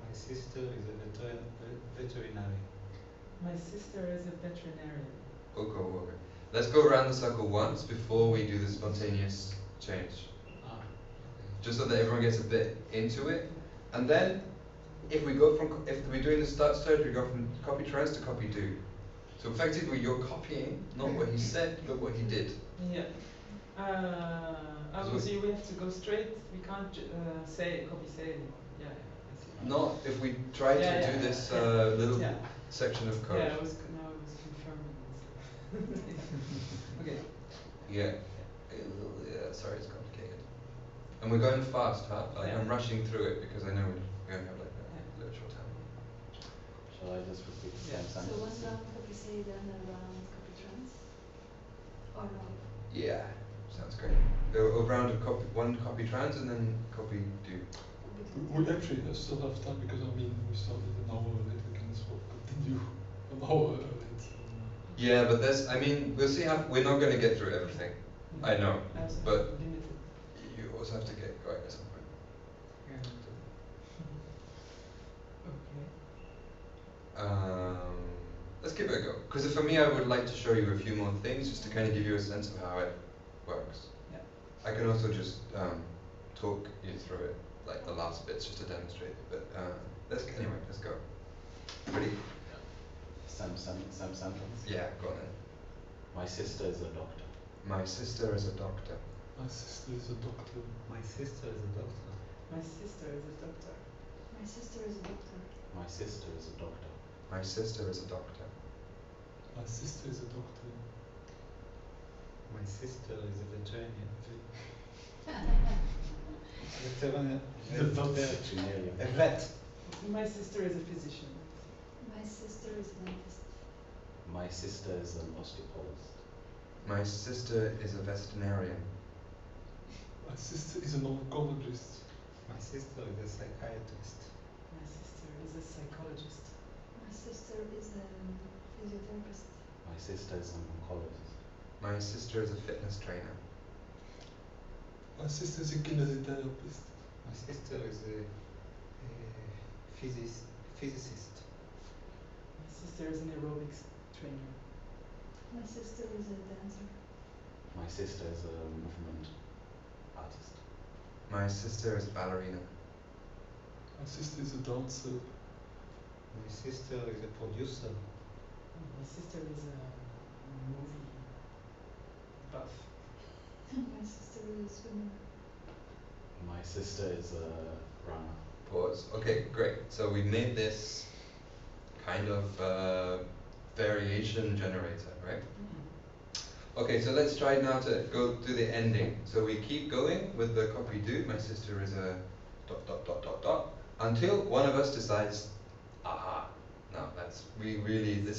Speaker 4: My sister is a veterinary.
Speaker 3: My sister is a veterinarian.
Speaker 2: Okay. Let's go around the circle once before we do the spontaneous change.
Speaker 4: Okay.
Speaker 2: Just so that everyone gets a bit into it. And then if we're doing the start stage, we go from copy trans to copy do. So effectively you're copying not what he said, but what he did.
Speaker 3: Yeah. So we have to go straight. We can't say copy say anymore. Yeah, I see.
Speaker 2: Not if we try to do this little section of code.
Speaker 3: Yeah, I was confirming this. Okay.
Speaker 2: Yeah. Sorry, it's complicated. And we're going fast, huh? Like I'm rushing through it because I know we only have like a little short time.
Speaker 6: Shall I just repeat the same
Speaker 7: So
Speaker 6: sentence?
Speaker 7: what's that copy say say then around copy trends? Or no?
Speaker 2: Yeah, sounds great. Around one copy trans and then copy do.
Speaker 1: We actually still have time because I mean we started an hour late. We can as well continue an hour late.
Speaker 2: Yeah, but I mean, we'll see how, we're not going to get through everything. I know, but
Speaker 5: Limited.
Speaker 2: you also have to get going at some point.
Speaker 3: Okay.
Speaker 2: Let's give it a go. Because for me, I would like to show you a few more things just to kind of give you a sense of how it works.
Speaker 3: Yeah.
Speaker 2: I can also just talk you through it, like the last bits, just to demonstrate it. But anyway, let's go. Ready?
Speaker 6: Some sentence.
Speaker 2: Yeah, go on then.
Speaker 6: My sister is a doctor.
Speaker 2: My sister is a doctor.
Speaker 1: My sister is a doctor.
Speaker 4: My sister is a doctor.
Speaker 5: My sister is a doctor.
Speaker 7: My sister is a doctor.
Speaker 6: My sister is a doctor.
Speaker 2: My sister is a doctor.
Speaker 1: My sister is a doctor.
Speaker 4: My sister is a veterinarian.
Speaker 6: Veterinarian.
Speaker 4: A vet.
Speaker 5: My sister is a physician.
Speaker 7: My sister is a dentist.
Speaker 6: My sister is an osteopathologist.
Speaker 2: My sister is a veterinarian.
Speaker 1: My sister is an oncologist.
Speaker 4: My sister is a psychiatrist.
Speaker 5: My sister is a psychologist.
Speaker 7: My sister is a physiotherapist.
Speaker 6: My sister is an oncologist.
Speaker 2: My sister is a fitness trainer.
Speaker 1: My sister is a kinesiotherapist.
Speaker 4: My sister is a physicist.
Speaker 5: My sister is an aerobics trainer.
Speaker 7: My sister is a dancer.
Speaker 6: My sister is a movement artist.
Speaker 2: My sister is a ballerina.
Speaker 1: My sister is a dancer.
Speaker 4: My sister is a producer.
Speaker 5: My sister is a movie buff.
Speaker 7: My sister is a swimmer.
Speaker 6: My sister is a runner.
Speaker 2: Pause. Okay, great. So we made this kind of variation generator, right? Okay, so let's try now to go to the ending. So we keep going with the copy do. My sister is a ... until one of us decides, aha, no, this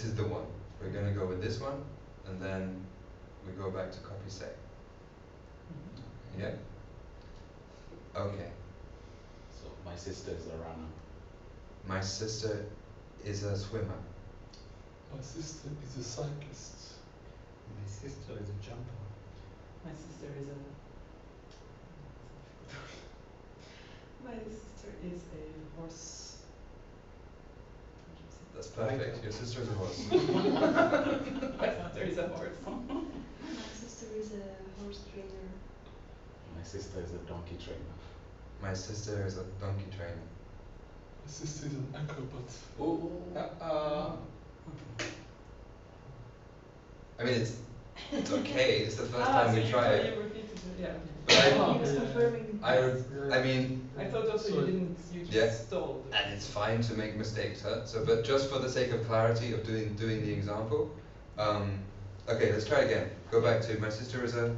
Speaker 2: is the one. We're going to go with this one, and then we go back to copy say. Yeah? Okay.
Speaker 6: So my sister is a runner.
Speaker 2: My sister is a swimmer.
Speaker 1: My sister is a cyclist.
Speaker 4: My sister is a jumper.
Speaker 5: My sister is a. My sister is a horse.
Speaker 2: That's perfect. Your sister is a horse.
Speaker 5: My sister is a horse.
Speaker 7: My sister is a horse trainer.
Speaker 6: My sister is a donkey trainer.
Speaker 2: My sister is a donkey trainer.
Speaker 1: My sister is an acrobat.
Speaker 2: Oh. I mean, it's okay. It's the first time we try it.
Speaker 5: You repeated it, yeah.
Speaker 2: But
Speaker 7: He was confirming.
Speaker 2: I mean,
Speaker 5: I thought also
Speaker 1: Sorry.
Speaker 5: you just
Speaker 2: Yeah.
Speaker 5: stole.
Speaker 2: and it's fine to make mistakes, huh? So, but just for the sake of clarity of doing the example, okay, let's try again. Go back to my sister is a.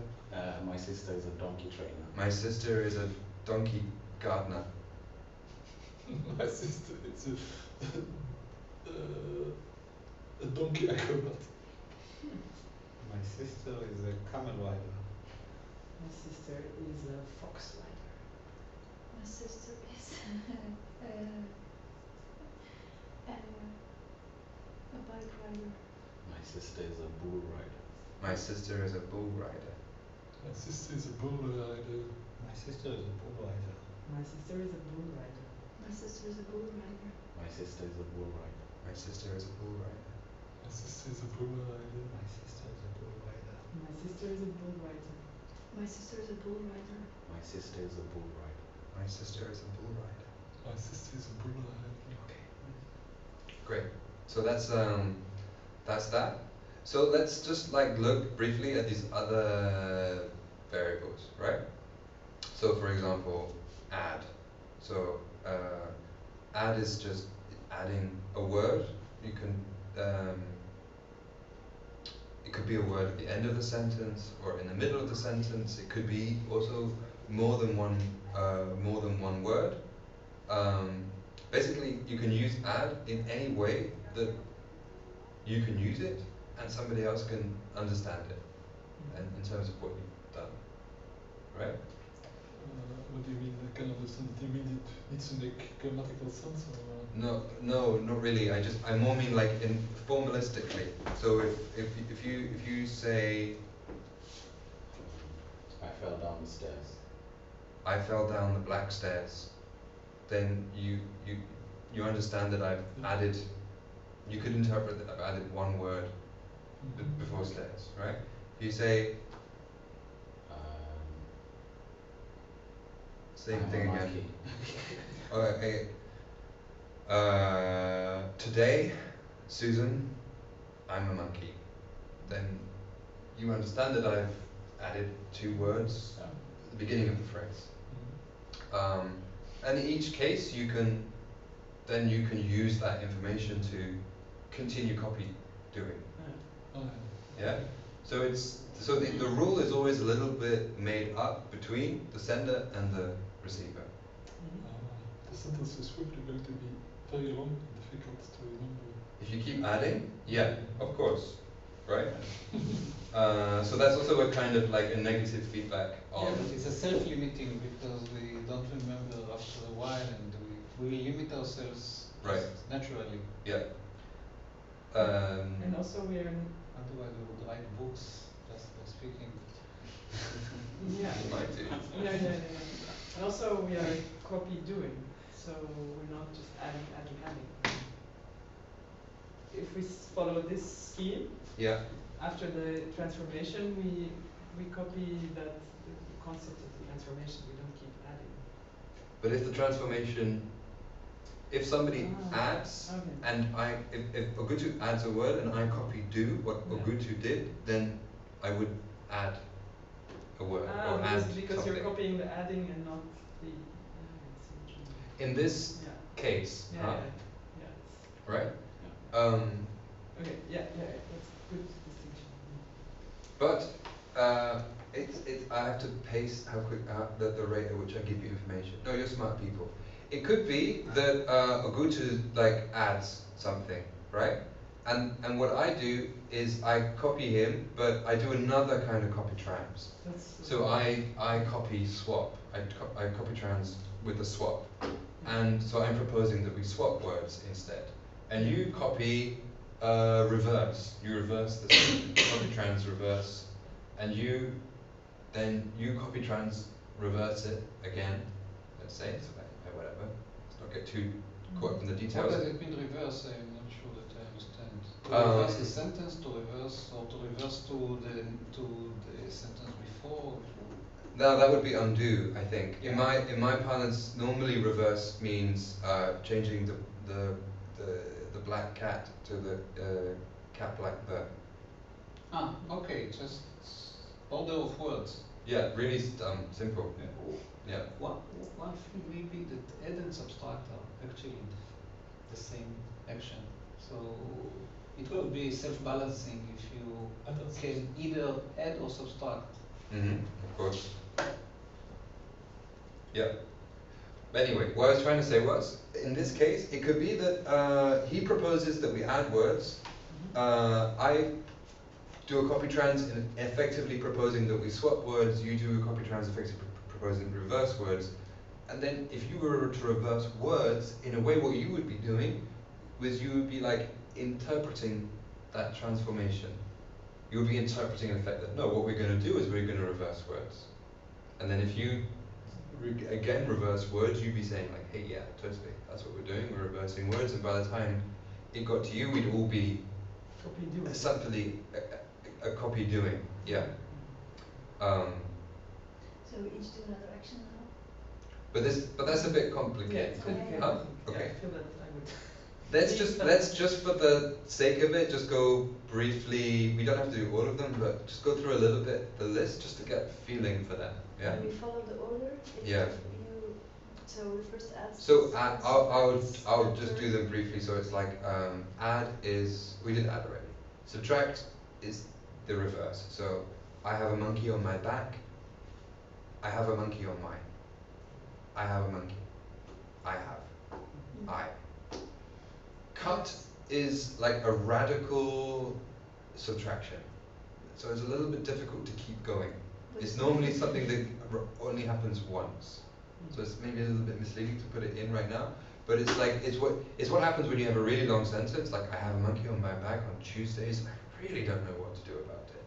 Speaker 6: My sister is a donkey trainer.
Speaker 2: My sister is a donkey gardener.
Speaker 1: My sister is a donkey acrobat.
Speaker 4: My sister is a camel rider.
Speaker 5: My sister is a fox rider.
Speaker 7: My sister is a bike rider.
Speaker 6: My sister is a bull rider.
Speaker 2: My sister is a bull rider.
Speaker 1: My sister is a bull rider.
Speaker 4: My sister is a bull rider.
Speaker 5: My sister is a bull rider.
Speaker 7: My sister is a bull rider.
Speaker 6: My sister is a bull rider.
Speaker 2: My sister is a bull rider.
Speaker 1: My sister is a bull rider.
Speaker 4: My sister is a bull rider.
Speaker 5: My sister is a bull rider.
Speaker 7: My sister is a bull rider.
Speaker 6: My sister is a bull rider.
Speaker 2: My sister is a bull rider.
Speaker 1: My sister is a bull rider.
Speaker 2: Okay. Great. So that's that. So let's just like look briefly at these other variables, right? So for example, add. So add is just adding a word. You can it could be a word at the end of the sentence or in the middle of the sentence. It could be also more than one word. Basically, you can use add in any way that you can use it and somebody else can understand it, and in terms of what you've done, right?
Speaker 1: What do you mean? I can understand it. You mean it needs to make grammatical sense, or?
Speaker 2: No, not really. I more mean like in formalistically. So if you say
Speaker 6: I fell down the stairs.
Speaker 2: I fell down the black stairs, then you understand that I've added. You could interpret that I've added one word before stairs, right? If you say same
Speaker 6: I'm
Speaker 2: thing
Speaker 6: a
Speaker 2: again.
Speaker 6: monkey.
Speaker 2: Okay. Today, Susan, I'm a monkey. Then you understand that I've added two words at the beginning of the phrase. And in each case, you can use that information to continue copy doing. Yeah. So the rule is always a little bit made up between the sender and the receiver.
Speaker 1: The sentence is quickly going to be very long and difficult to remember.
Speaker 2: If you keep adding, yeah, of course, right? So that's also a kind of like a negative feedback
Speaker 4: Yeah,
Speaker 2: on.
Speaker 4: but it's a self-limiting because we don't remember after a while, and we limit ourselves
Speaker 2: Right.
Speaker 4: just naturally.
Speaker 2: Yeah.
Speaker 3: And also we are,
Speaker 4: Otherwise, we would write books just by speaking.
Speaker 3: yeah.
Speaker 2: You might do.
Speaker 3: Yeah. And also we are copy doing, so we're not just adding. If we follow this scheme,
Speaker 2: Yeah.
Speaker 3: after the transformation, we copy that the concept of the transformation. We don't keep adding.
Speaker 2: But if the transformation, if somebody
Speaker 3: Ah,
Speaker 2: adds,
Speaker 3: okay.
Speaker 2: and if Ogutu adds a word and I copy do what
Speaker 3: Yeah.
Speaker 2: Ogutu did, then I would add a word or add
Speaker 3: because
Speaker 2: something.
Speaker 3: you're copying the adding and not the. I see what you mean.
Speaker 2: In this
Speaker 3: Yeah.
Speaker 2: case,
Speaker 3: Yeah.
Speaker 2: huh?
Speaker 3: Yeah.
Speaker 2: Right?
Speaker 3: Okay. Yeah. That's good distinction.
Speaker 2: But I have to pace how quick the rate at which I give you information. No, you're smart people. It could be that Ogutu like adds something, right? And what I do is I copy him, but I do another kind of copy trans. So I copy swap. I copy trans with a swap, and so I'm proposing that we swap words instead. And you copy reverse. You reverse the copy trans reverse, and you copy trans reverse it again. Let's say so whatever. Let's not get too caught up in the
Speaker 4: What
Speaker 2: details.
Speaker 4: does it mean reverse? I'm not sure that I understand. To reverse the sentence, to reverse to the sentence before.
Speaker 2: No, that would be undo, I think. In my parlance, normally reverse means changing the black cat to the cat black the.
Speaker 4: Ah, okay, just order of words.
Speaker 2: Yeah, really simple. Yeah.
Speaker 4: One thing maybe that add and subtract are actually the same action. So it could be self-balancing if you can either add or subtract.
Speaker 2: Of course. Yeah. But anyway, what I was trying to say was, in this case, it could be that he proposes that we add words. I do a copy trans in effectively proposing that we swap words. You do a copy trans effectively proposing reverse words. And then if you were to reverse words, in a way what you would be doing was you would be like interpreting that transformation. You would be interpreting the fact that no, what we're going to do is we're going to reverse words. And then if you again reverse words, you'd be saying like, hey, yeah, totally, that's what we're doing, we're reversing words. And by the time it got to you, we'd all be simply a copy doing, yeah.
Speaker 7: So we each do another action now?
Speaker 2: But that's a bit complicated.
Speaker 3: Yeah, it's complicated.
Speaker 2: Huh?
Speaker 3: Yeah,
Speaker 2: Okay.
Speaker 3: I feel that I would.
Speaker 2: Let's just for the sake of it, just go briefly. We don't have to do all of them, but just go through a little bit the list just to get a feeling for that. Yeah.
Speaker 7: And we follow the order?
Speaker 2: Yeah.
Speaker 7: So we first add.
Speaker 2: So I'll just do them briefly. So it's like add is, we did add already. Subtract is the reverse. So I have a monkey on my back. I have a monkey on mine. I have a monkey. I have. I. Cut is like a radical subtraction. So it's a little bit difficult to keep going. It's normally something that only happens once. So it's maybe a little bit misleading to put it in right now. But it's like, it's what happens when you have a really long sentence, like I have a monkey on my back on Tuesdays, I really don't know what to do about it.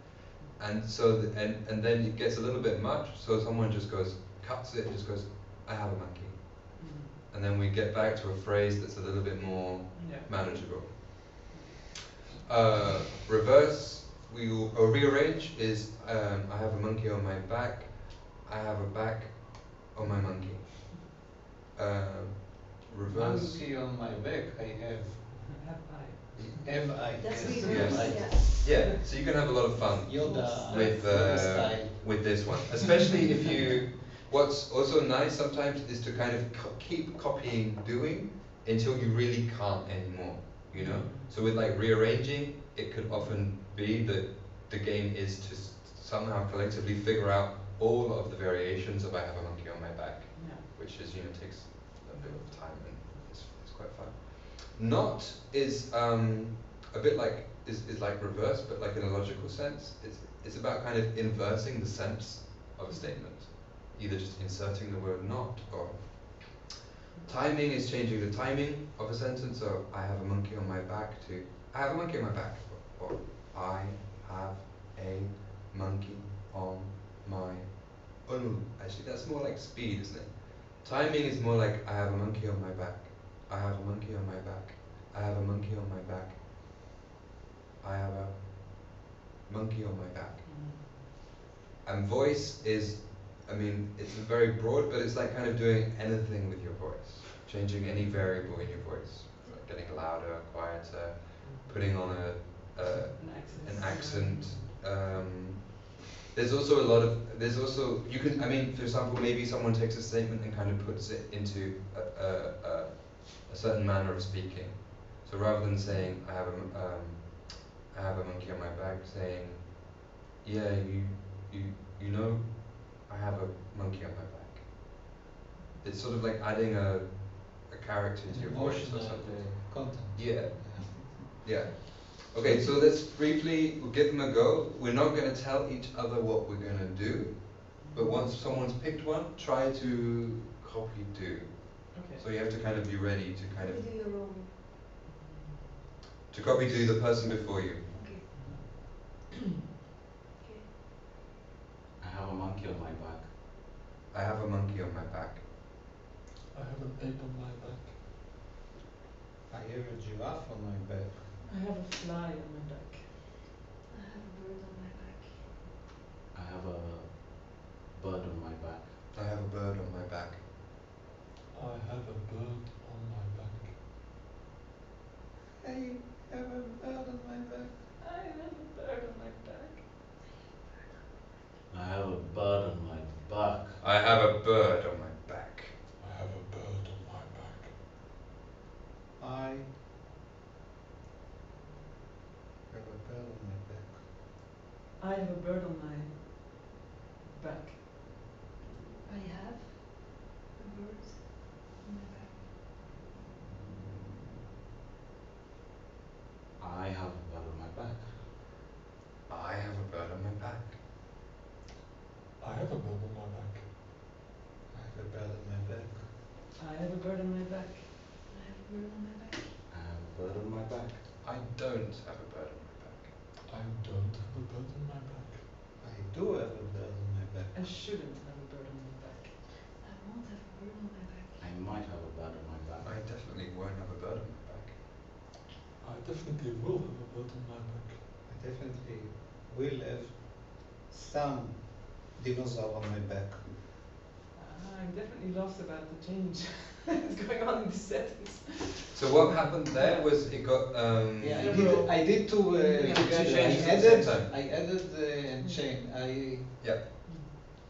Speaker 2: And so, and then it gets a little bit much, so someone just goes, cuts it and just goes, I have a monkey. And then we get back to a phrase that's a little bit more manageable. Reverse, or rearrange is, I have a monkey on my back, I have a back on my monkey. Reverse.
Speaker 4: Monkey on my back, I have. Have I?
Speaker 7: That's
Speaker 4: yes.
Speaker 7: reverse,
Speaker 2: Yeah. Yeah, so you can have a lot of fun
Speaker 4: Yoda
Speaker 2: with this one, especially if you. What's also nice sometimes is to kind of keep copying doing until you really can't anymore. You know. So with like rearranging, it could often be that the game is to somehow collectively figure out all of the variations of I have a monkey on my back, which is takes a bit of time and it's quite fun. Not is a bit like is like reverse, but like in a logical sense. It's about kind of inversing the sense of a statement, either just inserting the word not or. Timing is changing the timing of a sentence. So I have a monkey on my back to I have a monkey on my back, or I have a monkey on my. Oh no, actually that's more like speed, isn't it? Timing is more like I have a monkey on my back. I have a monkey on my back. I have a monkey on my back. I have a monkey on my back. And voice is, I mean, it's very broad, but it's like kind of doing anything with your voice, changing any variable in your voice, like getting louder, quieter, putting on an accent. There's also a lot of, you can, I mean, for example, maybe someone takes a statement and kind of puts it into a certain manner of speaking. So rather than saying, I have a monkey on my back, saying, yeah, you know, I have a monkey on my back. It's sort of like adding a character to your voice or something.
Speaker 4: Content.
Speaker 2: Yeah. Yeah. Okay, so let's briefly give them a go. We're not going to tell each other what we're going to do, but once someone's picked one, try to copy do.
Speaker 3: Okay.
Speaker 2: So you have to kind of be ready to kind of
Speaker 7: do your own.
Speaker 2: to copy do the person before you.
Speaker 7: Okay. Okay.
Speaker 6: I have a monkey on my back.
Speaker 2: I have a monkey on my back.
Speaker 1: I have an ape on my back.
Speaker 4: I have a giraffe on my back.
Speaker 3: I have a fly on my back.
Speaker 7: I have a bird on my back.
Speaker 6: I have a bird on my back.
Speaker 2: I have a bird on my back.
Speaker 1: I have a bird on my back.
Speaker 4: I have a bird on my back.
Speaker 3: I have a bird on my back.
Speaker 6: I have a bird on my back.
Speaker 2: I have a bird on my back.
Speaker 1: I have a bird on my back.
Speaker 4: I have a bird on my back.
Speaker 3: I have a bird on my back.
Speaker 7: I have a bird on my back.
Speaker 6: I have a bird on my back.
Speaker 2: I have a bird on my back.
Speaker 1: I have a bird on my back.
Speaker 4: I have a bird on my back.
Speaker 3: I have a bird on my back.
Speaker 7: I have a bird on my back.
Speaker 6: I have a bird on my back.
Speaker 2: I don't have a bird on my back.
Speaker 1: I don't have a bird on my back.
Speaker 4: I do have a bird on my back.
Speaker 3: I shouldn't have a bird on my back.
Speaker 7: I won't have a bird on my back.
Speaker 6: I might have a bird on my back.
Speaker 2: I definitely won't have a bird on my back.
Speaker 1: I definitely will have a bird on my back.
Speaker 4: I definitely will have some dinosaur on my back.
Speaker 3: I'm definitely lost about the change that's going on in this sentence.
Speaker 2: So what happened there was it got
Speaker 4: Yeah,
Speaker 3: Several-
Speaker 4: I did two
Speaker 3: Yeah.
Speaker 4: together.
Speaker 2: Two changes at the same time.
Speaker 4: I added and chain.
Speaker 2: yeah.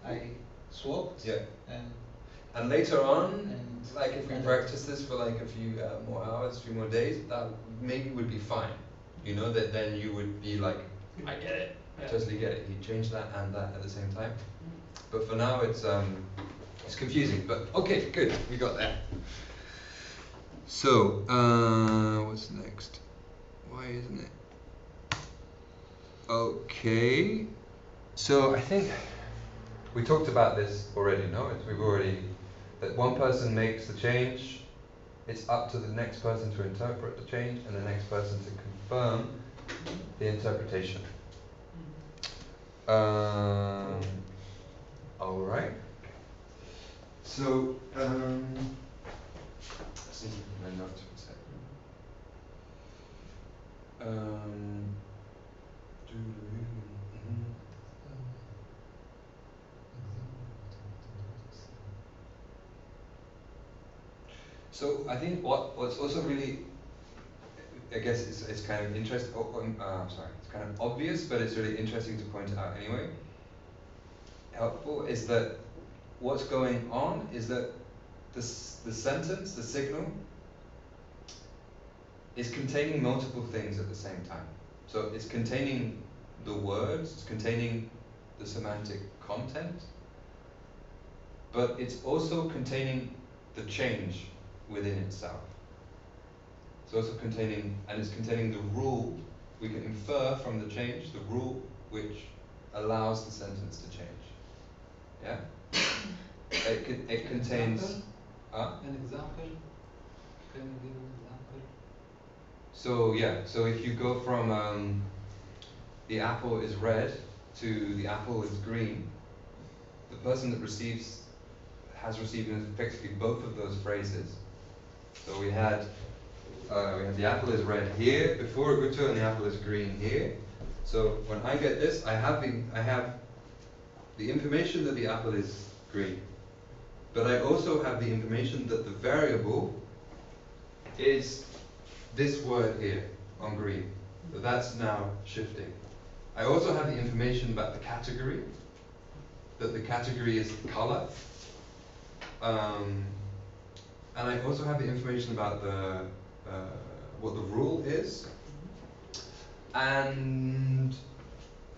Speaker 4: I swapped
Speaker 2: Yeah.
Speaker 4: and
Speaker 2: And later on,
Speaker 4: And
Speaker 2: like if we
Speaker 4: added.
Speaker 2: practice this for like a few more hours, a few more days, that maybe would be fine. You know, that then you would be like, I get it. I totally get it. He changed that and that at the same time. But for now it's confusing. But okay, good. We got that. So, what's next? Why isn't it? Okay. So I think we talked about this already, no? We've already, that one person makes the change, it's up to the next person to interpret the change and the next person to confirm the interpretation. Alright. So, let's see my notes for a second. So I think what's also really, I guess it's kind of interesting. It's kind of obvious, but it's really interesting to point out anyway. Helpful is that what's going on is that the sentence, the signal, is containing multiple things at the same time. So it's containing the words, it's containing the semantic content, but it's also containing the change within itself. It's also containing, and it's containing the rule. We can infer from the change the rule which allows the sentence to change. Yeah? It contains.
Speaker 4: An example? Can you give an example?
Speaker 2: So yeah, so if you go from the apple is red to the apple is green, the person that has received effectively both of those phrases. So we had the apple is red here before Guto, and the apple is green here. So when I get this, I have the information that the apple is green, but I also have the information that the variable is this word here on green. So that's now shifting. I also have the information about the category, that the category is color. And I also have the information about the what the rule is. And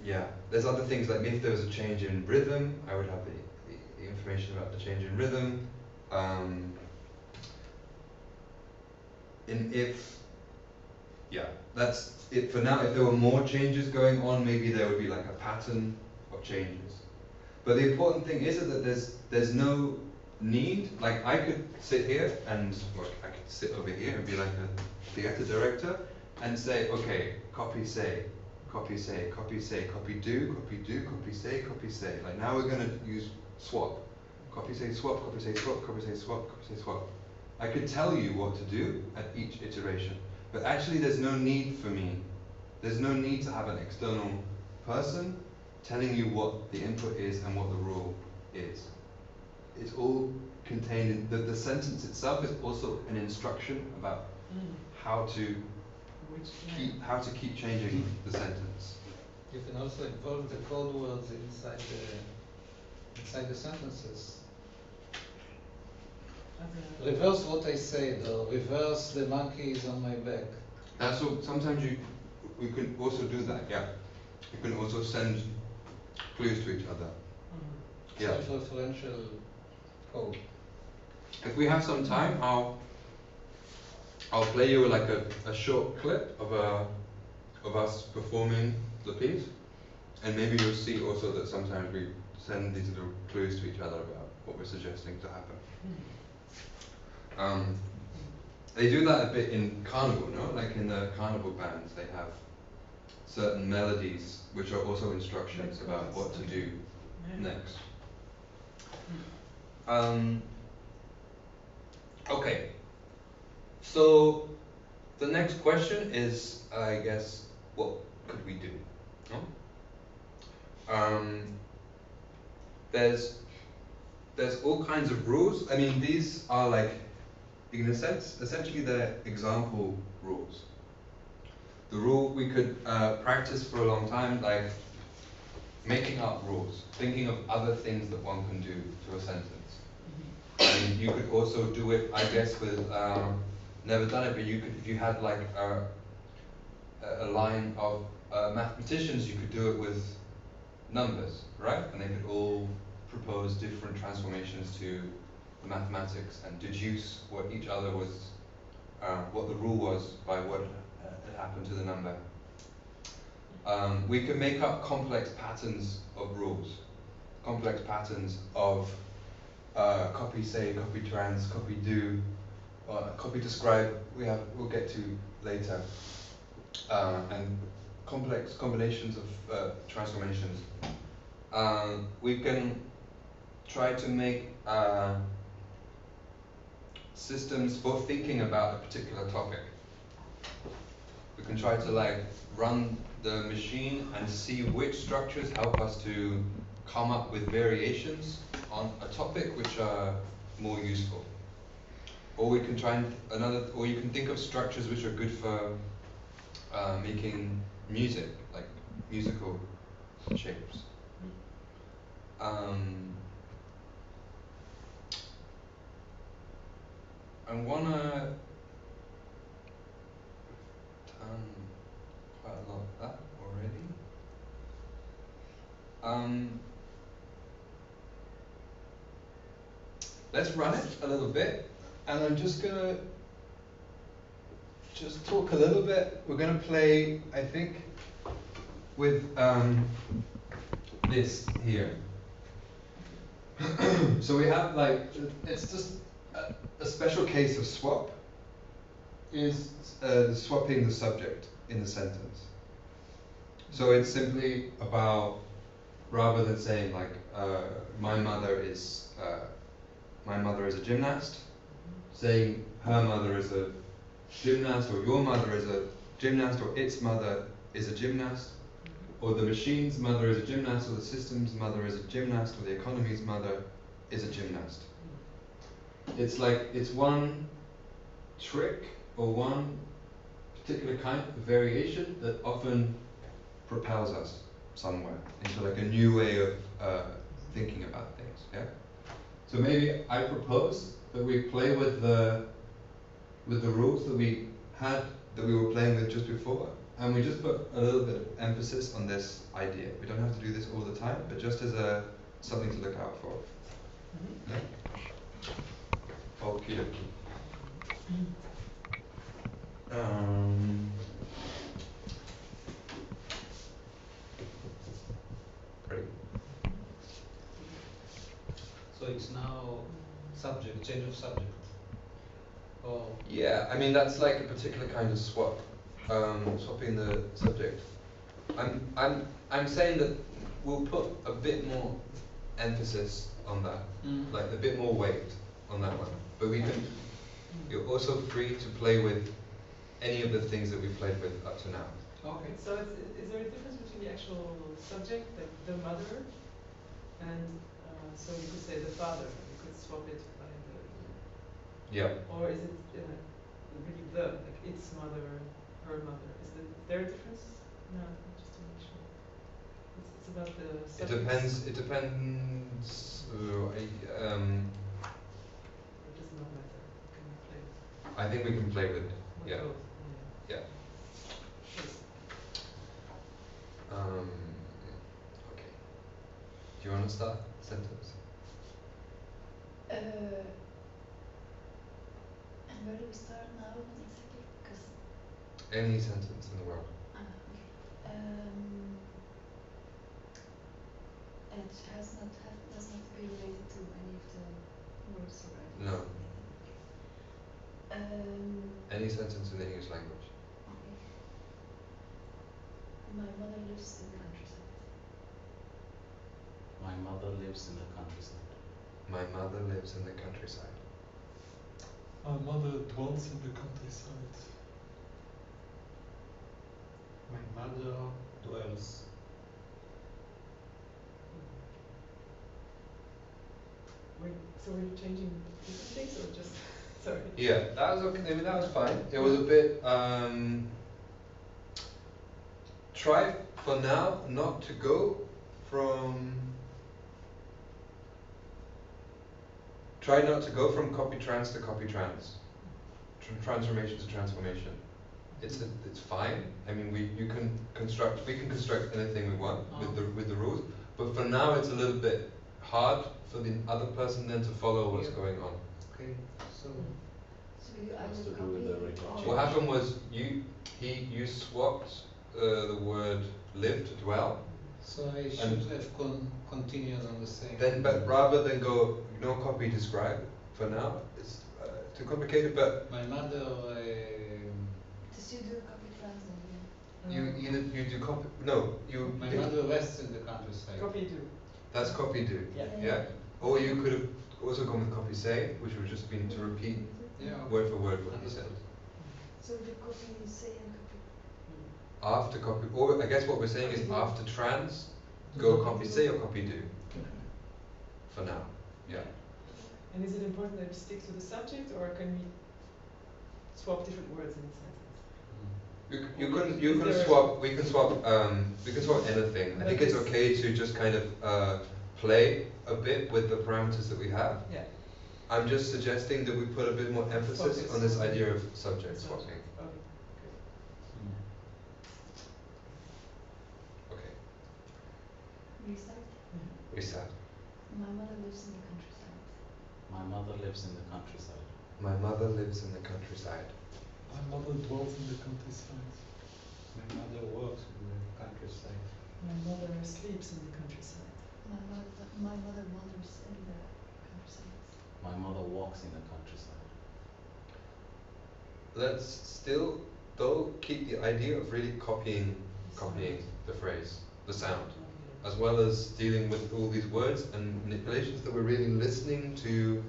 Speaker 2: yeah, there's other things like if there was a change in rhythm, I would have the information about the change in rhythm. That's it for now. If there were more changes going on, maybe there would be like a pattern of changes. But the important thing is that there's no need. Like I could sit here and I could sit over here and be like a theater director and say, okay, copy say, copy say, copy say, copy do, copy do, copy say, copy say. Like now we're gonna use swap. Copy say swap, copy say swap, copy say swap, copy say swap. I could tell you what to do at each iteration. But actually there's no need for me. There's no need to have an external person telling you what the input is and what the rule is. It's all contained in the sentence itself is also an instruction about how to keep changing the sentence.
Speaker 4: You can also involve the code words inside the sentences. Reverse what I said, or reverse the monkey is on my back.
Speaker 2: So sometimes we can also do that. Yeah, you can also send clues to each other. Yeah.
Speaker 4: Self-referential code.
Speaker 2: If we have some time, I'll play you like a short clip of us performing the piece, and maybe you'll see also that sometimes we send these little clues to each other about what we're suggesting to happen. They do that a bit in carnival, no? Like in the carnival bands, they have certain melodies which are also instructions about what to do next. Okay, so the next question is, I guess, what could we do? No? There's all kinds of rules. I mean, these are like, in a sense, essentially they're example rules. The rule we could practice for a long time, like making up rules, thinking of other things that one can do to a sentence. And you could also do it, I guess, with never done it, but you could, if you had like a line of mathematicians, you could do it with numbers, right? And they could all propose different transformations to the mathematics and deduce what each other was, what the rule was by what had happen to the number. We can make up complex patterns of rules, complex patterns of copy say, copy trans, copy do, copy describe. We'll get to later, and complex combinations of transformations. We can try to make systems for thinking about a particular topic. We can try to run the machine and see which structures help us to come up with variations on a topic which are more useful. Or we can or you can think of structures which are good for making music, like musical shapes. I wanna quite a lot of that already. Let's run it a little bit, and I'm just gonna talk a little bit. We're gonna play, I think, with this here. So we have it's just a special case of swap is swapping the subject in the sentence. So it's simply about, rather than saying my mother is a gymnast, saying her mother is a gymnast, or your mother is a gymnast, or its mother is a gymnast, or the machine's mother is a gymnast, or the system's mother is a gymnast, or the economy's mother is a gymnast. It's one trick or one particular kind of variation that often propels us somewhere into a new way of thinking about things. Yeah. So maybe I propose that we play with the rules that we were playing with just before, and we just put a little bit of emphasis on this idea. We don't have to do this all the time, but just as something to look out for. Yeah? Okie dokie. Ready?
Speaker 4: So it's now subject, change of subject. Oh.
Speaker 2: Yeah, I mean that's like a particular kind of swap, swapping the subject. I'm saying that we'll put a bit more emphasis on that, like a bit more weight on that one. But you're also free to play with any of the things that we've played with up to now.
Speaker 3: Okay. So is there a difference between the actual subject, like the mother, and so you could say the father? You could swap it by the.
Speaker 2: Yeah.
Speaker 3: Or is it really like its mother, her mother? There a difference? No, just to make sure. It's about the subjects.
Speaker 2: It depends.
Speaker 3: It does not matter. Can we play?
Speaker 2: I think we can play with it.
Speaker 3: With
Speaker 2: Yeah.
Speaker 3: both?
Speaker 2: Yeah. Okay. Do you want to start sentence?
Speaker 7: And where do we start now exactly? Because
Speaker 2: Any sentence in the world.
Speaker 7: okay. And it does not be related to any of the words or ideas.
Speaker 2: No.
Speaker 7: Okay.
Speaker 2: Any sentence in the English language.
Speaker 7: Okay. My mother lives in the countryside.
Speaker 6: My mother lives in the countryside.
Speaker 2: My mother lives in the countryside.
Speaker 1: My mother dwells in the countryside.
Speaker 4: My mother dwells.
Speaker 3: So were you changing different things or just sorry?
Speaker 2: Yeah, that was okay. I mean, that was fine. It was a bit. Try for now not to go from. Try not to go from copy trans to copy trans. Transformation to transformation. It's fine. I mean, we can construct anything we want with the rules. But for now, it's a little bit hard for the other person then to follow what's going on.
Speaker 4: Okay, so.
Speaker 7: So we you
Speaker 6: Has
Speaker 7: either
Speaker 6: to do
Speaker 7: copy
Speaker 6: with the
Speaker 7: or
Speaker 6: retouching.
Speaker 2: What happened was you swapped the word live to dwell.
Speaker 4: So I should have continued on the same.
Speaker 2: Then, but rather than go no copy describe for now, it's too complicated. But
Speaker 4: My mother.
Speaker 7: Does you do copy translate?
Speaker 2: you do copy. No, you.
Speaker 4: My mother rests in the countryside.
Speaker 5: Copy do.
Speaker 2: That's copy do.
Speaker 5: Yeah.
Speaker 2: Yeah. Or you could have also gone with copy say, which would just been to repeat
Speaker 4: Yeah.
Speaker 2: word for word what he said.
Speaker 7: So the copy say and copy.
Speaker 2: After copy, or I guess what we're saying is after trans, go copy say or copy do. For now. Yeah.
Speaker 3: And is it important that we stick to the subject, or can we swap different words in a sentence?
Speaker 2: You can swap. We can swap. We can swap anything. I think it's okay to just kind of play a bit with the parameters that we have.
Speaker 3: Yeah.
Speaker 2: I'm just suggesting that we put a bit more emphasis on this idea of subject swapping.
Speaker 3: Okay.
Speaker 2: Okay.
Speaker 7: Restart.
Speaker 2: Restart.
Speaker 7: My mother lives in the countryside.
Speaker 6: My mother lives in the countryside.
Speaker 2: My mother lives in the countryside.
Speaker 1: My mother dwells in the countryside.
Speaker 4: My mother works in the countryside.
Speaker 3: My mother sleeps in the countryside.
Speaker 7: My mother wanders in the countryside.
Speaker 6: My mother walks in the countryside.
Speaker 2: Let's still, though, keep the idea of really copying the phrase, the sound, as well as dealing with all these words and manipulations that we're really listening to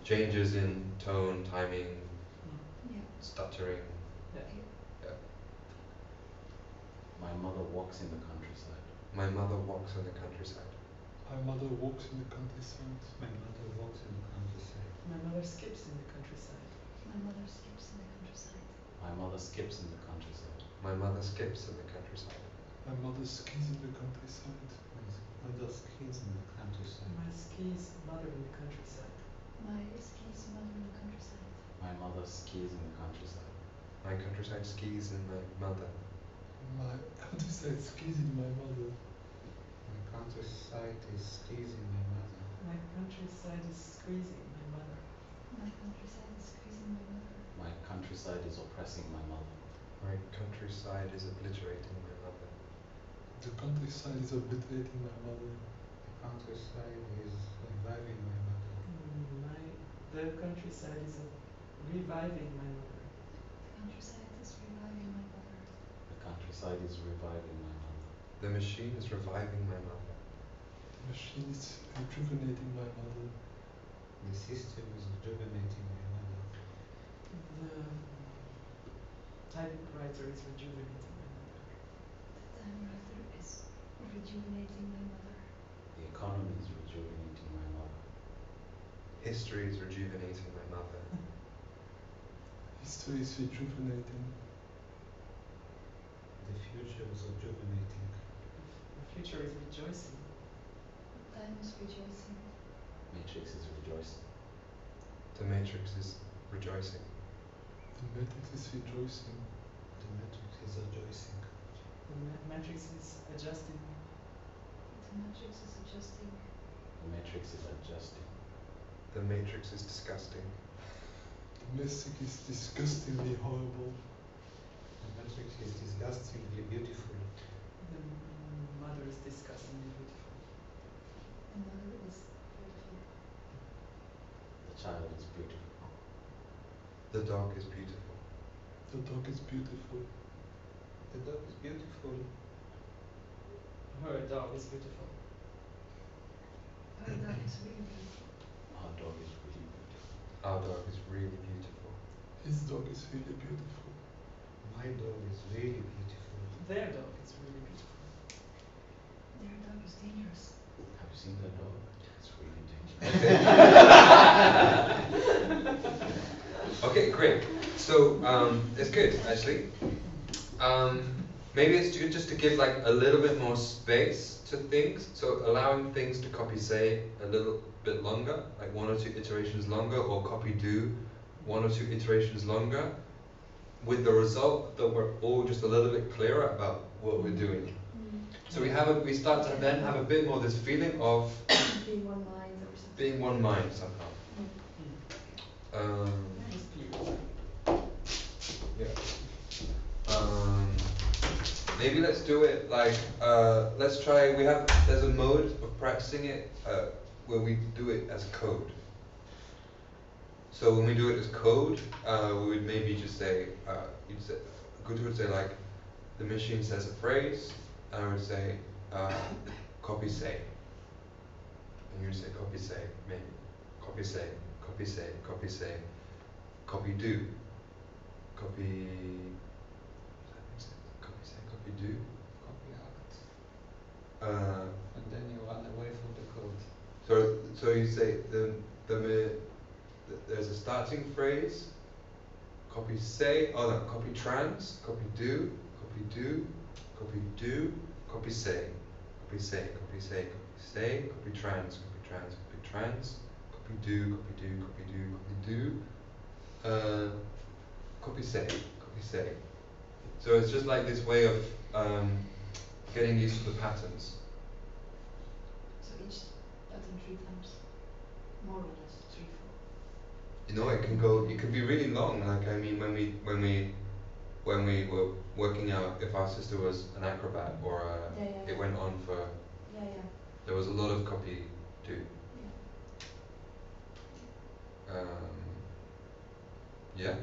Speaker 2: changes in tone, timing,
Speaker 7: Yeah.
Speaker 2: stuttering.
Speaker 6: My mother walks in the countryside.
Speaker 2: My mother walks in the countryside.
Speaker 1: My mother walks in the countryside.
Speaker 4: My mother walks in the countryside.
Speaker 3: My mother skips in the countryside.
Speaker 7: My mother skips in the countryside.
Speaker 6: My mother skips in the countryside.
Speaker 2: My mother skips in the countryside.
Speaker 1: My mother skis in the countryside.
Speaker 4: My mother skis in the countryside.
Speaker 3: My skis mother in the countryside.
Speaker 7: My skis mother in the countryside.
Speaker 6: My mother skis in the countryside.
Speaker 2: My countryside skis in my mother.
Speaker 1: My countryside skis in my mother.
Speaker 4: My countryside is skis in my mother.
Speaker 3: My countryside is squeezing my mother.
Speaker 7: My countryside is squeezing my mother.
Speaker 6: My countryside is oppressing my mother.
Speaker 2: My countryside is obliterating my mother.
Speaker 1: The countryside is obliterating my mother.
Speaker 4: The countryside is reviving my mother.
Speaker 3: The countryside is reviving my mother.
Speaker 7: The countryside is reviving my mother.
Speaker 6: The countryside is reviving my mother.
Speaker 2: The machine is reviving my mother.
Speaker 1: The machine is rejuvenating my mother.
Speaker 4: The system is rejuvenating my mother.
Speaker 3: The typewriter is rejuvenating my mother.
Speaker 7: The typewriter is rejuvenating my mother.
Speaker 6: The economy is rejuvenating my mother.
Speaker 2: History is rejuvenating my mother.
Speaker 1: History is rejuvenating.
Speaker 4: The future is rejuvenating.
Speaker 3: The future is rejoicing.
Speaker 7: Time is rejoicing.
Speaker 6: Matrix is rejoicing.
Speaker 2: The matrix is rejoicing.
Speaker 1: The matrix is rejoicing.
Speaker 4: The matrix is rejoicing.
Speaker 3: The matrix is adjusting.
Speaker 7: The matrix is adjusting.
Speaker 6: The matrix is adjusting.
Speaker 2: The matrix is disgusting.
Speaker 1: The matrix is disgustingly horrible.
Speaker 4: The matrix is disgustingly beautiful.
Speaker 3: The mother is disgustingly beautiful.
Speaker 7: The mother is beautiful.
Speaker 6: The child is beautiful.
Speaker 2: The dog is beautiful.
Speaker 1: The dog is beautiful.
Speaker 4: The dog is beautiful.
Speaker 3: Her dog is beautiful.
Speaker 7: Her dog is really beautiful.
Speaker 6: Our dog is really beautiful.
Speaker 2: Our dog is really beautiful.
Speaker 1: His dog is really beautiful.
Speaker 4: My dog is really beautiful.
Speaker 3: Their dog is really beautiful.
Speaker 7: Their dog is dangerous.
Speaker 6: Have you seen that dog? It's really dangerous.
Speaker 2: Okay, great. So it's good actually. Maybe it's good just to give like a little bit more space to things. So allowing things to copy say a little bit longer, like 1 or 2 iterations longer, or copy do 1 or 2 iterations longer, with the result that we're all just a little bit clearer about what we're doing. So we start to then have a bit more this feeling of
Speaker 7: Being one mind or something.
Speaker 2: being one mind somehow.
Speaker 3: Just clear.
Speaker 2: maybe let's do it like, let's try, there's a mode of practicing it where we do it as code. So when we do it as code, we would maybe just say, Guto would say like, the machine says a phrase, and I would say, copy say. And you would say copy say, maybe. Copy say, copy say, copy say, copy do. Copy, does that make sense? Copy say, copy do.
Speaker 4: Copy act.
Speaker 2: Uh,
Speaker 4: And then you run away from the code.
Speaker 2: so you say there's a starting phrase, copy say, oh no, copy trans, copy do, copy do, copy do, copy say, copy say, copy say, copy say, copy trans, copy trans, copy trans, copy do, copy do, copy do, copy do, copy say, copy say. So it's just like this way of getting used to the patterns.
Speaker 7: So each button 3 times, more or less 3, 4.
Speaker 2: You know, it can be really long. Like I mean, when we were working out if our sister was an acrobat or it went on for.
Speaker 7: Yeah, yeah.
Speaker 2: There was a lot of copy do.
Speaker 7: Yeah.
Speaker 2: Yeah.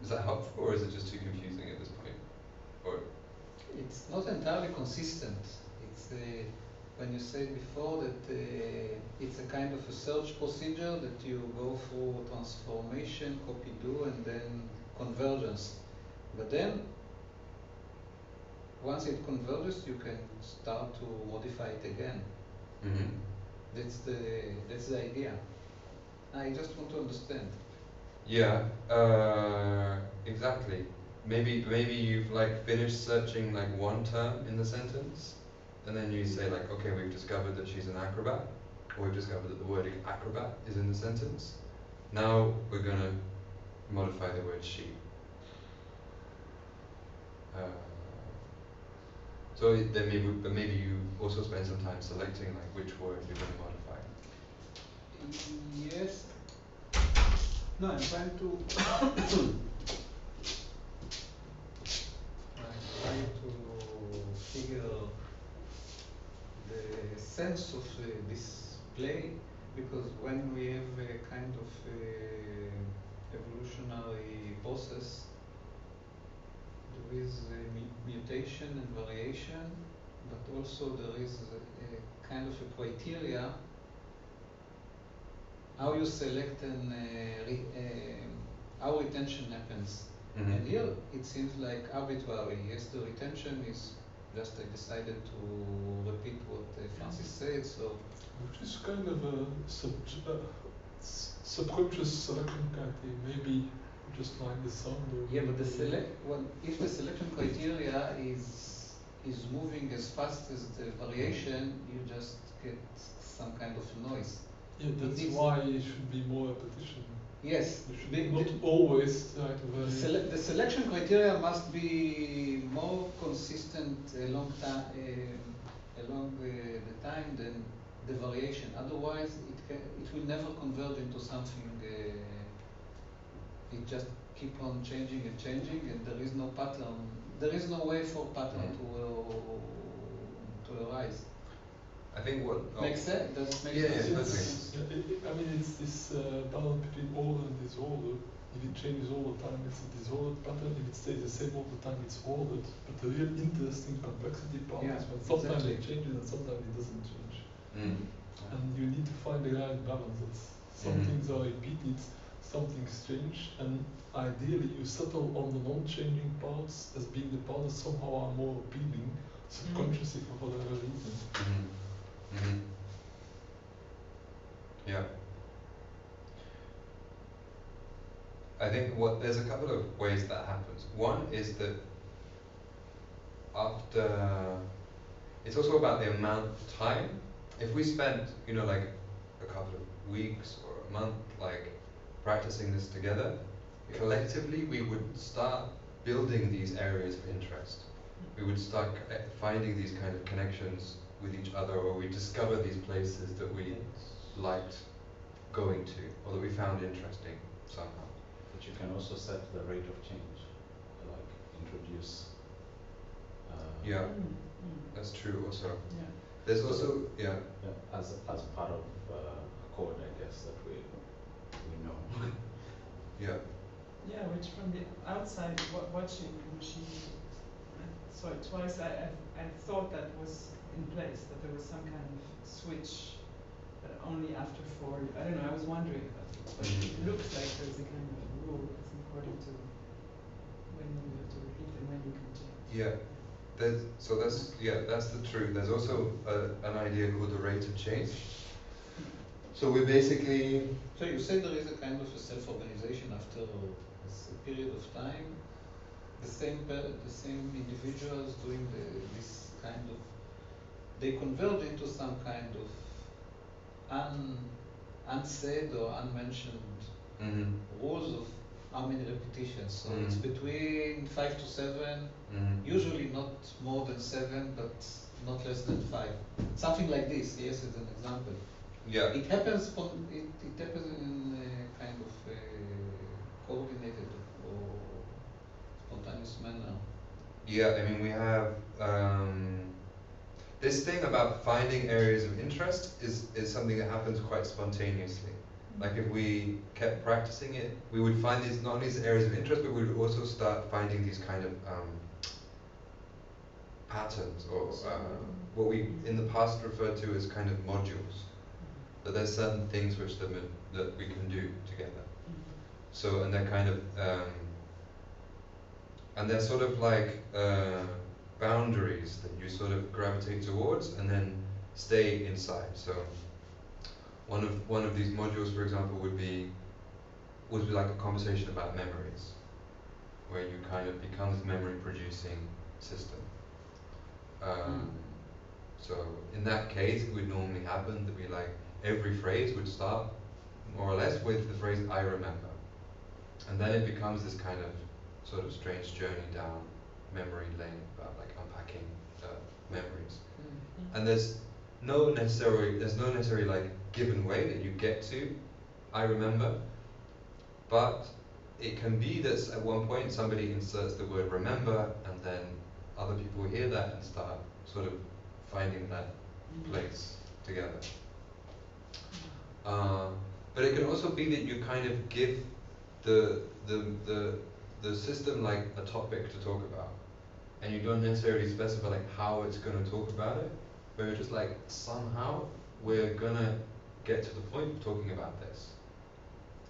Speaker 2: Is that helpful or is it just too confusing at this point? Or
Speaker 4: It's not entirely consistent. It's when you said before that it's a kind of a search procedure that you go through transformation, copy do, and then convergence. But then, once it converges, you can start to modify it again.
Speaker 2: mm-hmm.
Speaker 4: That's the idea. I just want to understand.
Speaker 2: Yeah. Exactly. Maybe you've like finished searching like one term in the sentence, and then you say like, okay, we've discovered that she's an acrobat, or we've discovered that the word acrobat is in the sentence. Now we're gonna modify the word she. But maybe you also spend some time selecting like which word you're going to modify.
Speaker 4: Yes. No, I'm trying to. I'm trying to figure the sense of this play, because when we have a kind of evolutionary process, there is a mutation and variation, but also there is a kind of a criteria how you select and how retention happens.
Speaker 2: Mm-hmm.
Speaker 4: And here it seems like arbitrary. Yes, the retention is just I decided to repeat what Francis said. So,
Speaker 1: which is kind of a subconscious selection criteria. Maybe just like the sound. Or
Speaker 4: yeah, but if the selection criteria is moving as fast as the variation, you just get some kind of noise.
Speaker 1: Yeah, that's why it should be more repetition.
Speaker 4: Yes,
Speaker 1: you should not always try to vary.
Speaker 4: The selection criteria must be more consistent along the time than the variation. Otherwise, it will never converge into something. It just keep on changing and changing, and there is no pattern. There is no way for pattern to arise.
Speaker 2: I think what
Speaker 4: makes sense. Does it make
Speaker 2: sense?
Speaker 1: Yeah, I mean, it's this balance between order and disorder. If it changes all the time, it's a disordered pattern. If it stays the same all the time, it's ordered. But the real interesting complexity part is when sometimes it changes and sometimes it doesn't change.
Speaker 2: Mm.
Speaker 1: And you need to find the right balance. Some things are repeated, some things change, and ideally you settle on the non-changing parts as being the parts that somehow are more appealing, subconsciously for whatever reason.
Speaker 2: Mm-hmm. Yeah. I think there's a couple of ways that happens. One is that it's also about the amount of time. If we spent, like a couple of weeks or a month, like practicing this together, collectively we would start building these areas of interest. We would start finding these kind of connections with each other, or we discover these places that we liked going to, or that we found interesting somehow.
Speaker 6: But you can also set the rate of change, like introduce
Speaker 2: Yeah,
Speaker 3: Mm.
Speaker 2: that's true also.
Speaker 3: Yeah.
Speaker 2: There's also, yeah.
Speaker 6: as part of a code, I guess, that we know.
Speaker 2: Yeah.
Speaker 3: Yeah, which from the outside watching the machine, I saw it twice. I thought that was in place, that there was some kind of switch, but only after 4. I don't know. I was wondering about it, but it looks like there's a kind of rule according to when you have to repeat and when you can change.
Speaker 2: Yeah. That's the truth. There's also an idea called the rate of change. So we basically.
Speaker 4: So you say there is a kind of a self-organization after a period of time. The same individuals doing this kind of, they converge into some kind of unsaid or unmentioned rules of how many repetitions. So it's between 5 to 7, usually not more than 7, but not less than 5. Something like this. Yes, as an example.
Speaker 2: Yeah.
Speaker 4: It happens. It happens in a kind of coordinated or spontaneous manner.
Speaker 2: Yeah, I mean we have this thing about finding areas of interest is something that happens quite spontaneously. Like if we kept practicing it, we would find these not only these areas of interest, but we would also start finding these kind of patterns or what we in the past referred to as kind of modules. But there's certain things which that we can do together. So and they're kind of and they're sort of like boundaries that you sort of gravitate towards and then stay inside. So one of these modules, for example, would be like a conversation about memories, where you kind of become this memory producing system. So in that case, it would normally happen that we like every phrase would start more or less with the phrase "I remember," and then it becomes this kind of sort of strange journey down memory lane about like unpacking memories. And there's no necessary like given way that you get to I remember, but it can be that at one point somebody inserts the word remember and then other people hear that and start sort of finding that place together. But it can also be that you kind of give the system like a topic to talk about, and you don't necessarily specify like how it's going to talk about it, but you're just like somehow we're gonna get to the point of talking about this,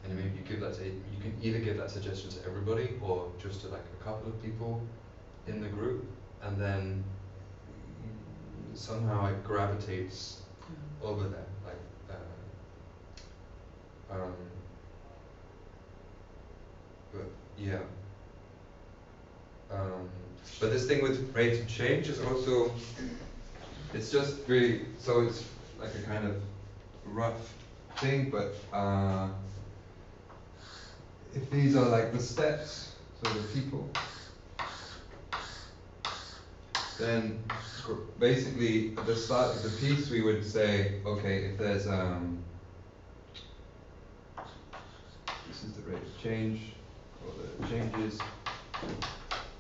Speaker 2: and maybe you can either give that suggestion to everybody or just to like a couple of people in the group, and then somehow it gravitates over them, like. But yeah. But this thing with rate of change is also, it's just really, so it's like a kind of rough thing, but if these are like the steps, so the people, then basically at the start of the piece we would say, okay, if there's this is the rate of change, or the changes.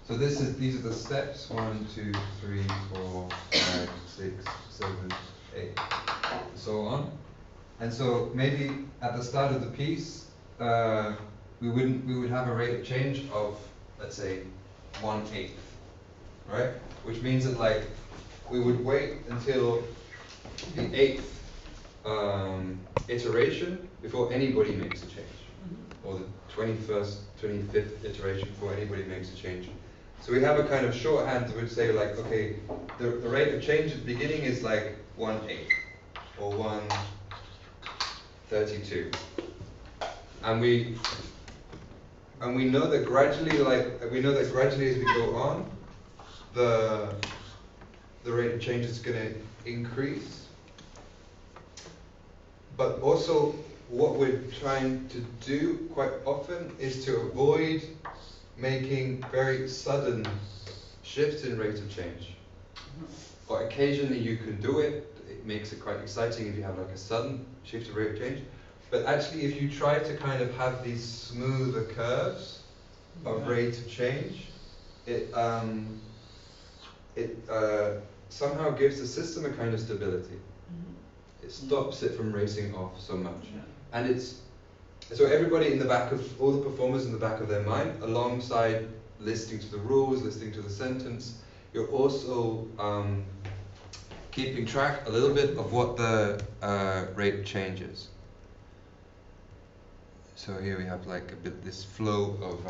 Speaker 2: So these are the steps, 1, 2, 3, 4, 5, 6, 7, 8, and so on. And so maybe at the start of the piece, we would have a rate of change of, let's say, 1/8, right? Which means that like we would wait until the 8th iteration before anybody makes a change, or the 25th iteration before anybody makes a change. So we have a kind of shorthand that would say like, okay, the rate of change at the beginning is like 1/8 or 1/32, and we know that gradually, as we go on, the rate of change is going to increase. But also, what we're trying to do quite often is to avoid making very sudden shifts in rate of change. But occasionally you can do it. It makes it quite exciting if you have like a sudden shift in rate of change. But actually, if you try to kind of have these smoother curves of rate of change, it somehow gives the system a kind of stability. It stops it from racing off so much.
Speaker 3: Yeah.
Speaker 2: And it's, so everybody in the back of, all the performers in the back of their mind, alongside listening to the rules, listening to the sentence, you're also keeping track a little bit of what the rate changes. So here we have like a bit this flow of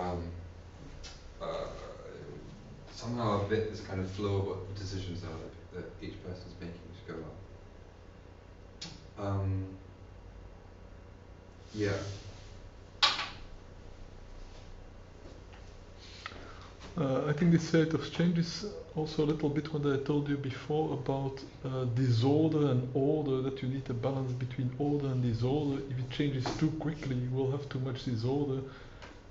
Speaker 2: somehow a bit this kind of flow of what the decisions are that each person's making to go up. Yeah.
Speaker 1: I think this rate of change is also a little bit what I told you before about disorder and order, that you need a balance between order and disorder. If it changes too quickly, you will have too much disorder.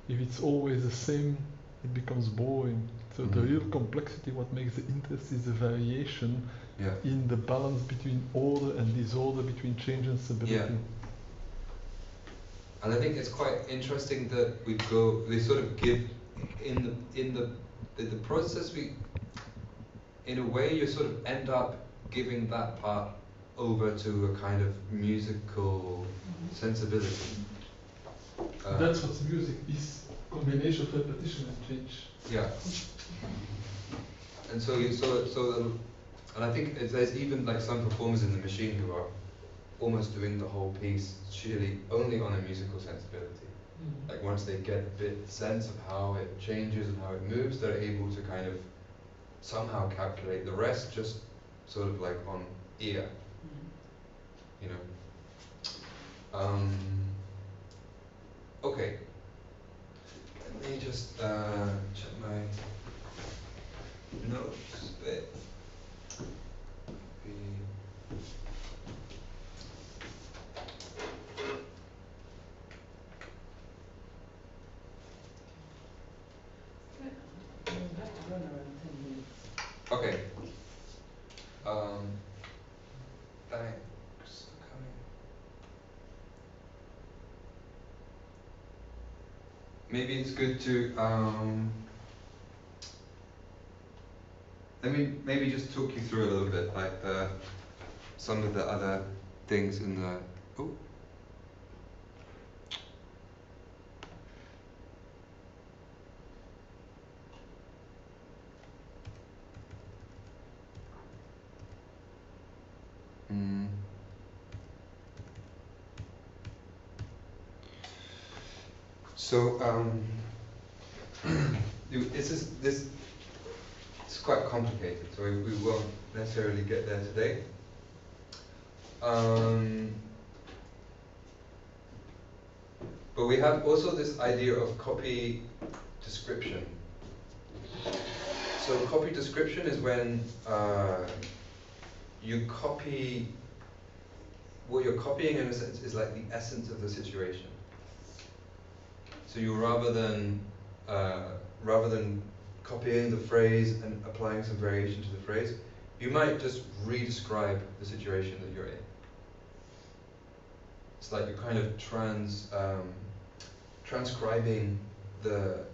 Speaker 1: If it's always the same, it becomes boring. So the real complexity, what makes the interest, is the variation in the balance between order and disorder, between change and stability.
Speaker 2: Yeah. And I think it's quite interesting that we sort of give in the process, in a way you sort of end up giving that part over to a kind of musical sensibility.
Speaker 1: That's what music is, combination of repetition and change.
Speaker 2: Yeah. And so and I think there's even like some performers in the machine who are almost doing the whole piece sheerly only on a musical sensibility. Like once they get a bit sense of how it changes and how it moves, they're able to kind of somehow calculate the rest just sort of like on ear, you know. Okay. Let me just check my notes a bit.
Speaker 3: We'll have to run around 10 minutes.
Speaker 2: Okay. Thanks for coming. Maybe it's good to let me maybe just talk you through a little bit, like some of the other things in the So this it's quite complicated, so we won't necessarily get there today. But we have also this idea of copy description. So copy description is when you copy, what you're copying in a sense is like the essence of the situation. So you rather than copying the phrase and applying some variation to the phrase, you might just re-describe the situation that you're in. It's like you're kind of transcribing the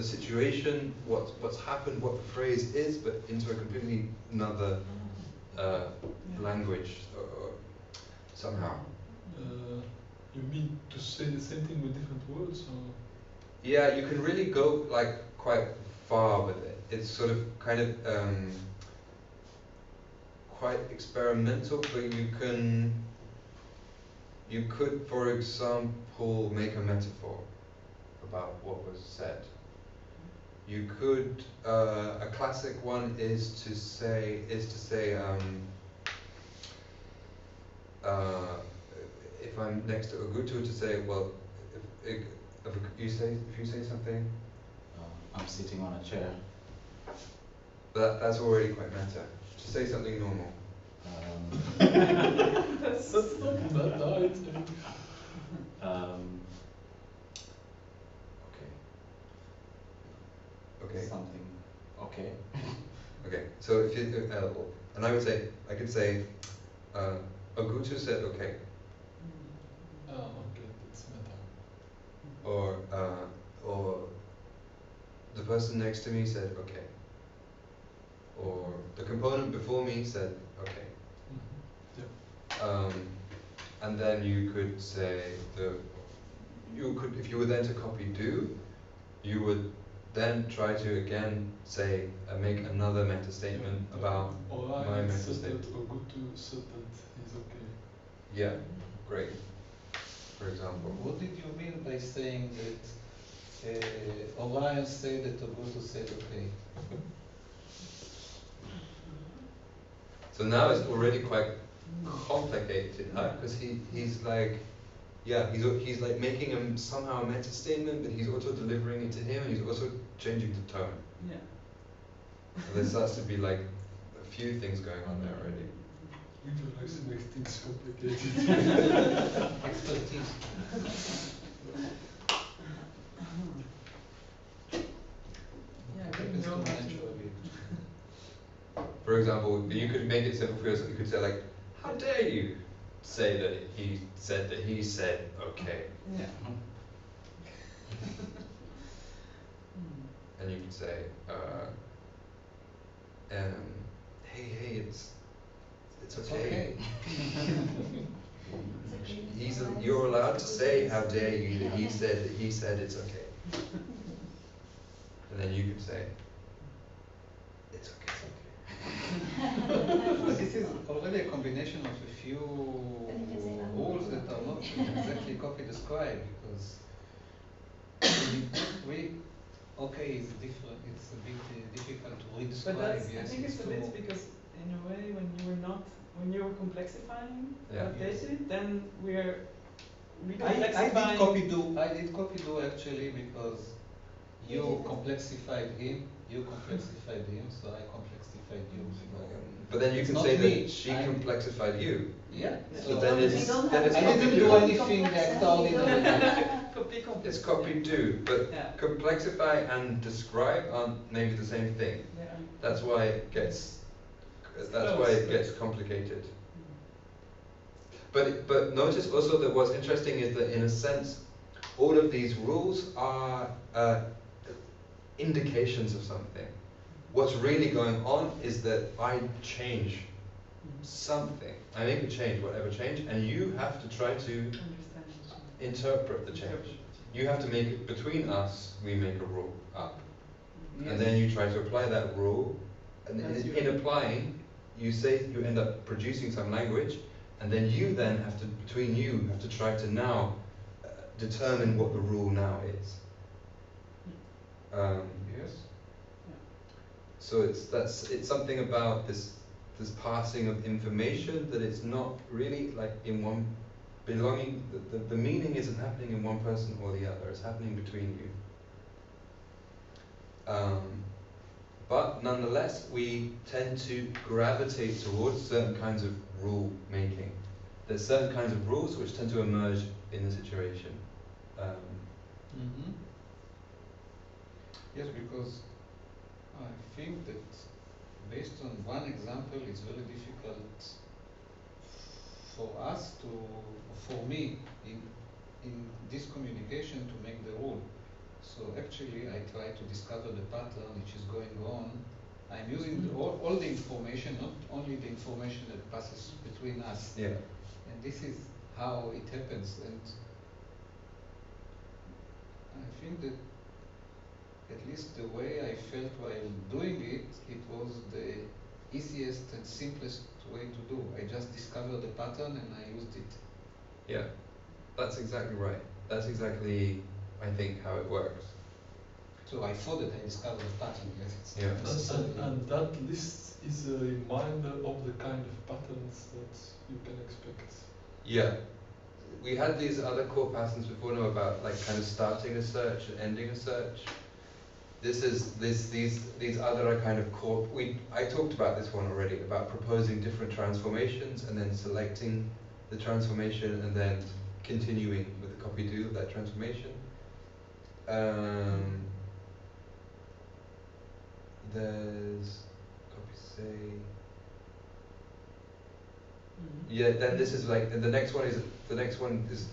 Speaker 2: situation, what's happened, what the phrase is, but into a completely another language or somehow.
Speaker 1: You mean to say the same thing with different words, or?
Speaker 2: Yeah, you can really go like quite far with it. It's sort of kind of quite experimental, but you could, for example, make a metaphor about what was said. You could, a classic one is to say, if I'm next to Ogutu, to say, well, if you say something,
Speaker 6: I'm sitting on a chair.
Speaker 2: that's already quite meta. Just say something normal.
Speaker 1: That's not meta.
Speaker 2: Okay.
Speaker 6: Something. Okay.
Speaker 2: Okay. So if you and I could say, Ogutu said okay.
Speaker 1: Okay, that's meta.
Speaker 2: Or the person next to me said okay. or the component before me said okay.
Speaker 1: Yeah.
Speaker 2: And then you could say if you were then to copy do, you would then try to again say make another meta statement about my
Speaker 1: Orion
Speaker 2: meta
Speaker 1: said
Speaker 2: statement.
Speaker 1: that, or good to said that he's okay.
Speaker 2: Yeah, great. For example.
Speaker 4: What did you mean by saying that Orion said that Ogutu said okay?
Speaker 2: So now it's already quite complicated, huh? Because he's like, yeah, he's like making somehow a meta statement, but he's also delivering it to him, and he's also changing the tone.
Speaker 3: Yeah.
Speaker 2: So there starts to be like a few things going on there already.
Speaker 1: Winter likes to make things complicated.
Speaker 4: Expertise.
Speaker 3: Yeah, I didn't know how to.
Speaker 2: For example, you could make it simple for yourself. You could say like, "How dare you say that he said okay?"
Speaker 3: Yeah.
Speaker 2: And you could say, "Hey, it's okay. You're allowed to say, how dare you, that he said it's okay." And then you could say, "It's okay."
Speaker 4: But this is already a combination of a few rules that are not exactly copy describe, because okay is different. It's a bit difficult to re-describe.
Speaker 3: But that's,
Speaker 4: yes,
Speaker 3: I think it's a
Speaker 4: true.
Speaker 3: bit because in a way when you're complexifying
Speaker 2: Yeah.
Speaker 3: what they did, then we're
Speaker 4: I did copy do actually, because you complexified him, so I complexified you.
Speaker 2: But then you
Speaker 4: It's
Speaker 2: can
Speaker 4: not
Speaker 2: say
Speaker 4: me.
Speaker 2: that she complexified you.
Speaker 4: Yeah.
Speaker 2: So then it's
Speaker 4: I didn't do anything extraordinary.
Speaker 2: It's copy do, but
Speaker 3: Yeah.
Speaker 2: complexify and describe aren't maybe the same thing.
Speaker 3: Yeah.
Speaker 2: That's why it gets complicated. But notice also that what's interesting is that in a sense, all of these rules are indications of something. What's really going on is that I change something. I make a change, whatever change, and you have to try to interpret the change. You have to make it between us. We make a rule up, and then you try to apply that rule. And in applying, you end up producing some language, and then you then have to try to now determine what the rule now is.
Speaker 4: Yes.
Speaker 2: So it's something about this passing of information, that it's not really like in one belonging. The meaning isn't happening in one person or the other. It's happening between you. But nonetheless, we tend to gravitate towards certain kinds of rule making. There's certain kinds of rules which tend to emerge in the situation.
Speaker 4: Yes, because I think that based on one example, it's very difficult for me in this communication to make the rule. So actually, I try to discover the pattern which is going on. I'm using all the information, not only the information that passes between us.
Speaker 2: Yeah.
Speaker 4: And this is how it happens. And I think that at least the way I felt while doing it, it was the easiest and simplest way to do. I just discovered the pattern and I used it.
Speaker 2: Yeah, that's exactly right. That's exactly, I think, how it works.
Speaker 4: So I thought that I discovered the pattern, yes.
Speaker 2: Yeah.
Speaker 1: And that list is a reminder of the kind of patterns that you can expect.
Speaker 2: Yeah. We had these other core patterns before now about like kind of starting a search and ending a search. These other are kind of core. I talked about this one already, about proposing different transformations and then selecting the transformation and then continuing with the copy do of that transformation. There's copy say. Yeah, then this is like, and the next one is the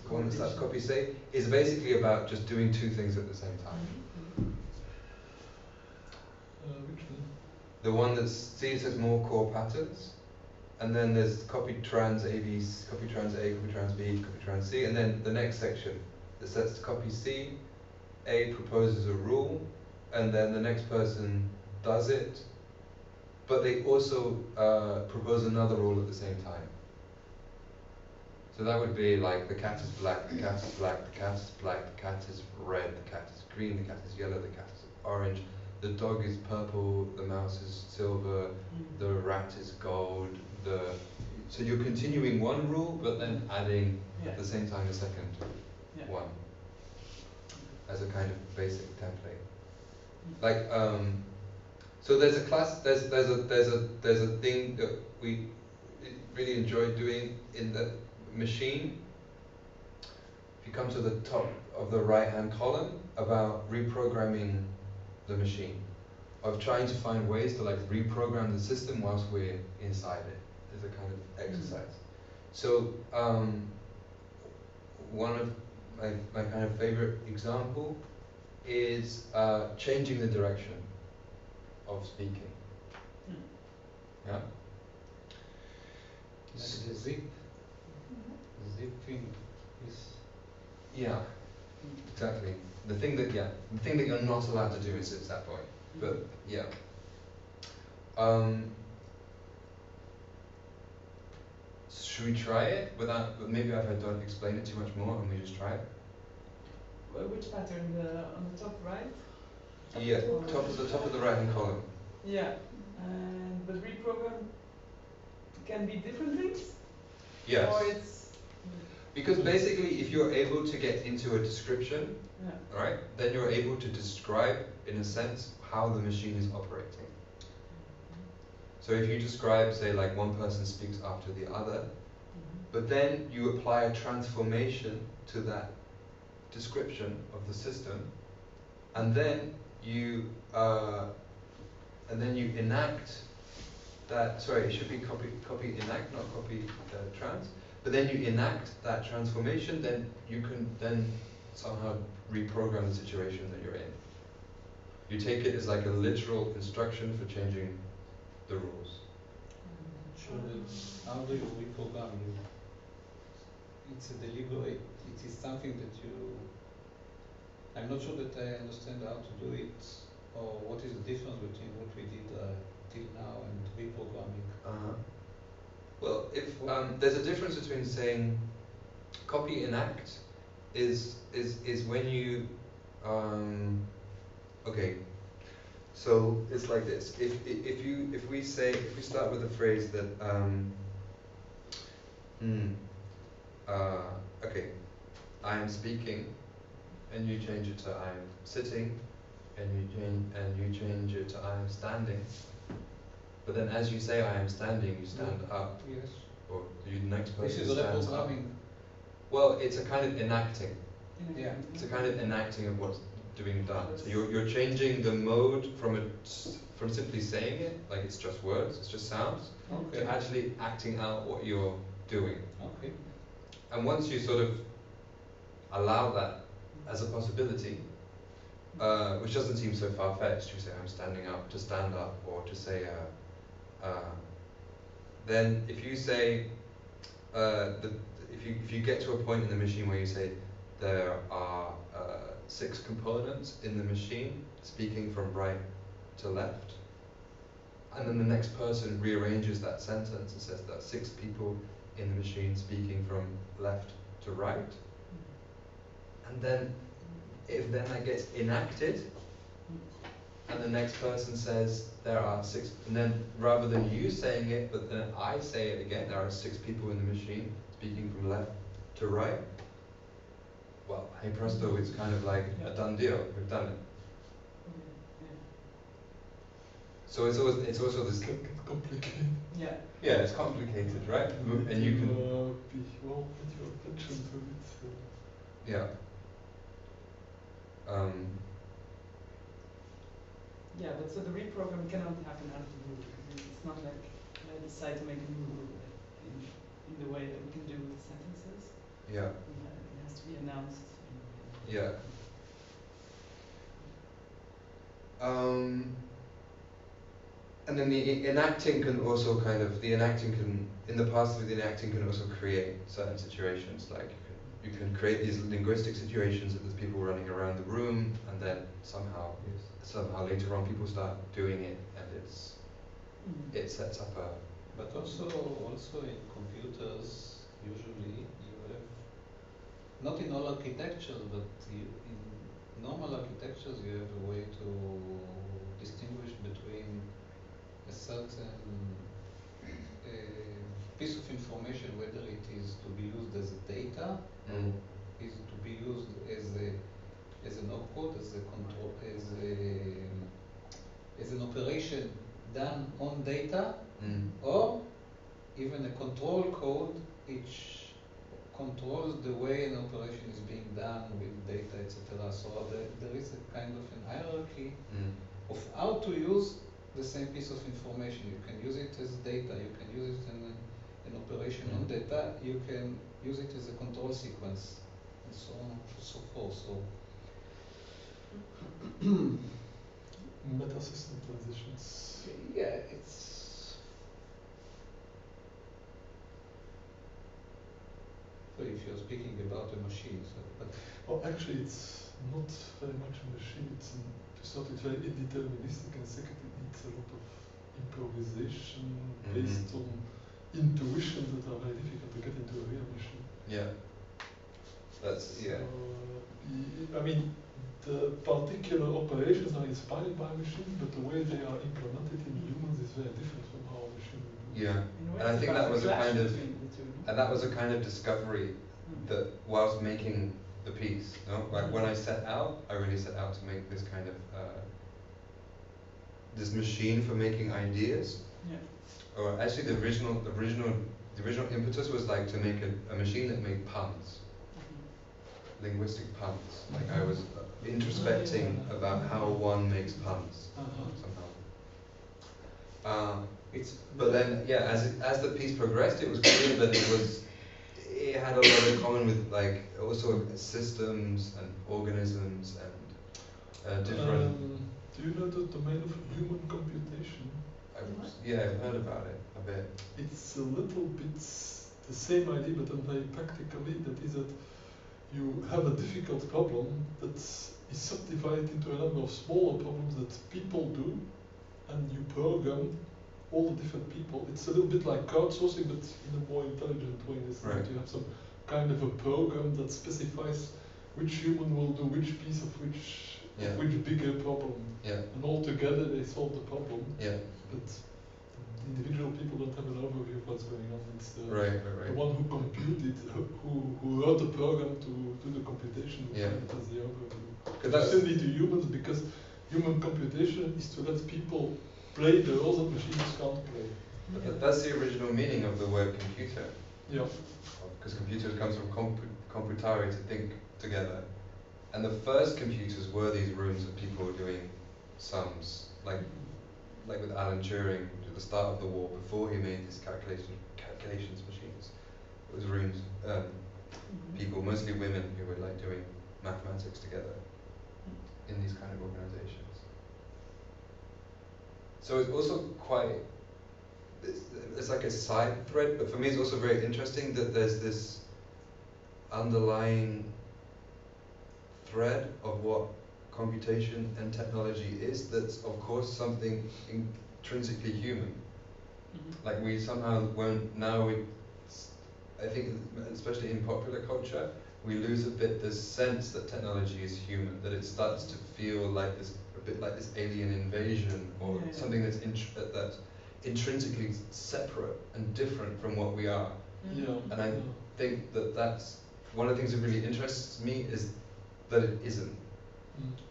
Speaker 2: one that starts copy say, is basically about just doing two things at the same time.
Speaker 1: Which one?
Speaker 2: the one that's, see it says more core patterns, and then there's copy trans A, B, copy trans A, copy trans B, copy trans C, and then the next section that says copy C, A proposes a rule, and then the next person does it, but they also propose another rule at the same time. So that would be like the cat is black, the cat is black, the cat is black, the cat is red, the cat is green, the cat is yellow, the cat is orange, the dog is purple, the mouse is silver, the rat is gold, so you're continuing one rule but then adding at the same time a second one as a kind of basic template. Like so there's a class, there's a thing that we really enjoyed doing in the machine. If you come to the top of the right hand column, about reprogramming the machine, of trying to find ways to like reprogram the system whilst we're inside it, as a kind of exercise. So one of my kind of favorite example is changing the direction of speaking. Yeah.
Speaker 4: Like the zip thing is.
Speaker 2: Yeah, exactly. The thing that you're not allowed to do is at that point. But yeah. Should we try it without? But maybe if I don't explain it too much more, and we just try it.
Speaker 3: Which pattern? On the top right?
Speaker 2: Yeah, top of the right hand column.
Speaker 3: Yeah, but reprogram can be different things?
Speaker 2: Yes.
Speaker 3: Or it's...
Speaker 2: Because basically, if you're able to get into a description, right, then you're able to describe, in a sense, how the machine is operating. So if you describe, say, like one person speaks after the other, but then you apply a transformation to that description of the system, and then you enact that. Sorry, it should be copy enact, not copy trans. But then you enact that transformation, then you can then somehow reprogram the situation that you're in. You take it as like a literal instruction for changing the rules.
Speaker 4: Sure. How do you reprogram? It's a deliberate. It is something that you. I'm not sure that I understand how to do it, or what is the difference between what we did till now and reprogramming.
Speaker 2: Well, if there's a difference between saying copy enact is when you okay. So it's like this. If we start with a phrase that okay, I am speaking, and you change it to I am sitting, and you change it to I am standing. But then, as you say I am standing, you stand up.
Speaker 4: Yes.
Speaker 2: Or the next person
Speaker 4: This is
Speaker 2: stands up.
Speaker 4: reprogramming.
Speaker 2: Well, it's a kind of enacting.
Speaker 4: Yeah.
Speaker 2: It's a kind of enacting of what's being done. So you're changing the mode from simply saying it, like it's just words, it's just sounds, to actually acting out what you're doing.
Speaker 4: Okay.
Speaker 2: And once you sort of allow that as a possibility, which doesn't seem so far-fetched, you say I'm standing up, to stand up, or to say, then if you say, if you get to a point in the machine where you say there are 6 components in the machine speaking from right to left, and then the next person rearranges that sentence and says there are 6 people in the machine speaking from left to right, and then if then that gets enacted and the next person says there are 6, and then rather than you saying it but then I say it again, there are 6 people in the machine speaking from left to right, well, hey presto, it's kind of like a done deal, we've done it. So it's also this
Speaker 1: complicated.
Speaker 3: Yeah.
Speaker 2: Yeah, it's complicated, right? And you can
Speaker 1: be well put your attention to it.
Speaker 2: Yeah.
Speaker 3: Yeah, but so the reprogram cannot happen out of the blue, because it's not like I decide to make a new rule in the way that we can do with sentences.
Speaker 2: Yeah.
Speaker 3: It has to be announced.
Speaker 2: Yeah. And then the enacting can also in the past the enacting can also create certain situations, like you can create these linguistic situations that there's people running around the room, and then somehow later on people start doing it, and it sets up a.
Speaker 4: But also in computers, usually you have, not in all architectures, but in normal architectures you have a way to distinguish between a certain piece of information, whether it is to be used as a data,
Speaker 2: Mm.
Speaker 4: is to be used as an opcode, as an operation done on data, or even a control code which controls the way an operation is being done with data, etc. So there is a kind of an hierarchy of how to use the same piece of information. You can use it as data, you can use it in an operation on data, you can use it as a control sequence, and so on and so forth. So
Speaker 1: Meta system transitions.
Speaker 4: yeah, it's so if you're speaking about a machine, but
Speaker 1: Well, actually, it's not very much a machine. It's very indeterministic, and second, it needs a lot of improvisation based on intuitions that are very difficult to get into a real machine.
Speaker 2: Yeah. That's
Speaker 1: I mean, the particular operations are inspired by machines, but the way they are implemented in humans is very different from how a machine would do.
Speaker 2: Yeah. And I think that was a kind of discovery that whilst making the piece, no? Like when I set out, I really set out to make this kind of this machine for making ideas.
Speaker 3: Yeah.
Speaker 2: Or actually, the original impetus was like to make a machine that made puns, linguistic puns. Like I was introspecting about how one makes puns somehow. But then, yeah, as the piece progressed, it was clear that it had a lot in common with like also systems and organisms and different.
Speaker 1: Do you know the domain of human computation?
Speaker 2: I've heard about it a bit.
Speaker 1: It's a little bit the same idea, but then very practically. That is that you have a difficult problem that is subdivided into a number of smaller problems that people do, and you program all the different people. It's a little bit like crowdsourcing, but in a more intelligent way.
Speaker 2: Right.
Speaker 1: You have some kind of a program that specifies which human will do which piece of which bigger problem.
Speaker 2: Yeah.
Speaker 1: And all together they solve the problem.
Speaker 2: Yeah.
Speaker 1: But individual people don't have an overview of what's going on. It's the one who computed, who wrote the program to do the computation, who has the overview. You still need the humans, because human computation is to let people play the roles that machines can't play.
Speaker 2: But that's the original meaning of the word computer.
Speaker 1: Yeah.
Speaker 2: Because computer comes from computare, to think together. And the first computers were these rooms of people doing sums, like with Alan Turing at the start of the war, before he made his calculations machines. It was rooms, people, mostly women, who were like doing mathematics together in these kind of organizations. So it's also quite, it's like a side thread, but for me it's also very interesting that there's this underlying thread of what computation and technology is, that's of course something intrinsically human. Like we somehow won't, I think especially in popular culture, we lose a bit this sense that technology is human, that it starts to feel like this, a bit like this alien invasion, or something that's intrinsically separate and different from what we are. And I think that's one of the things that really interests me, is that it isn't.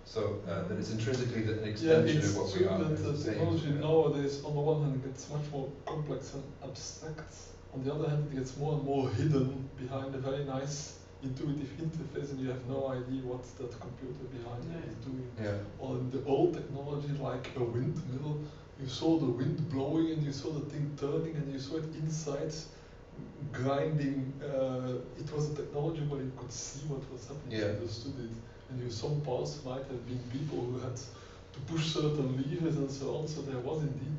Speaker 2: So that it's intrinsically an extension of what we are.
Speaker 1: Yeah, it's true that technology nowadays, on the one hand, gets much more complex and abstract. On the other hand, it gets more and more hidden behind a very nice intuitive interface, and you have no idea what that computer behind it is doing. Or in the old technology, like a windmill, you saw the wind blowing and you saw the thing turning and you saw it inside grinding. It was a technology where you could see what was happening, you understood it. And some parts might have been people who had to push certain levers and so on, so there was indeed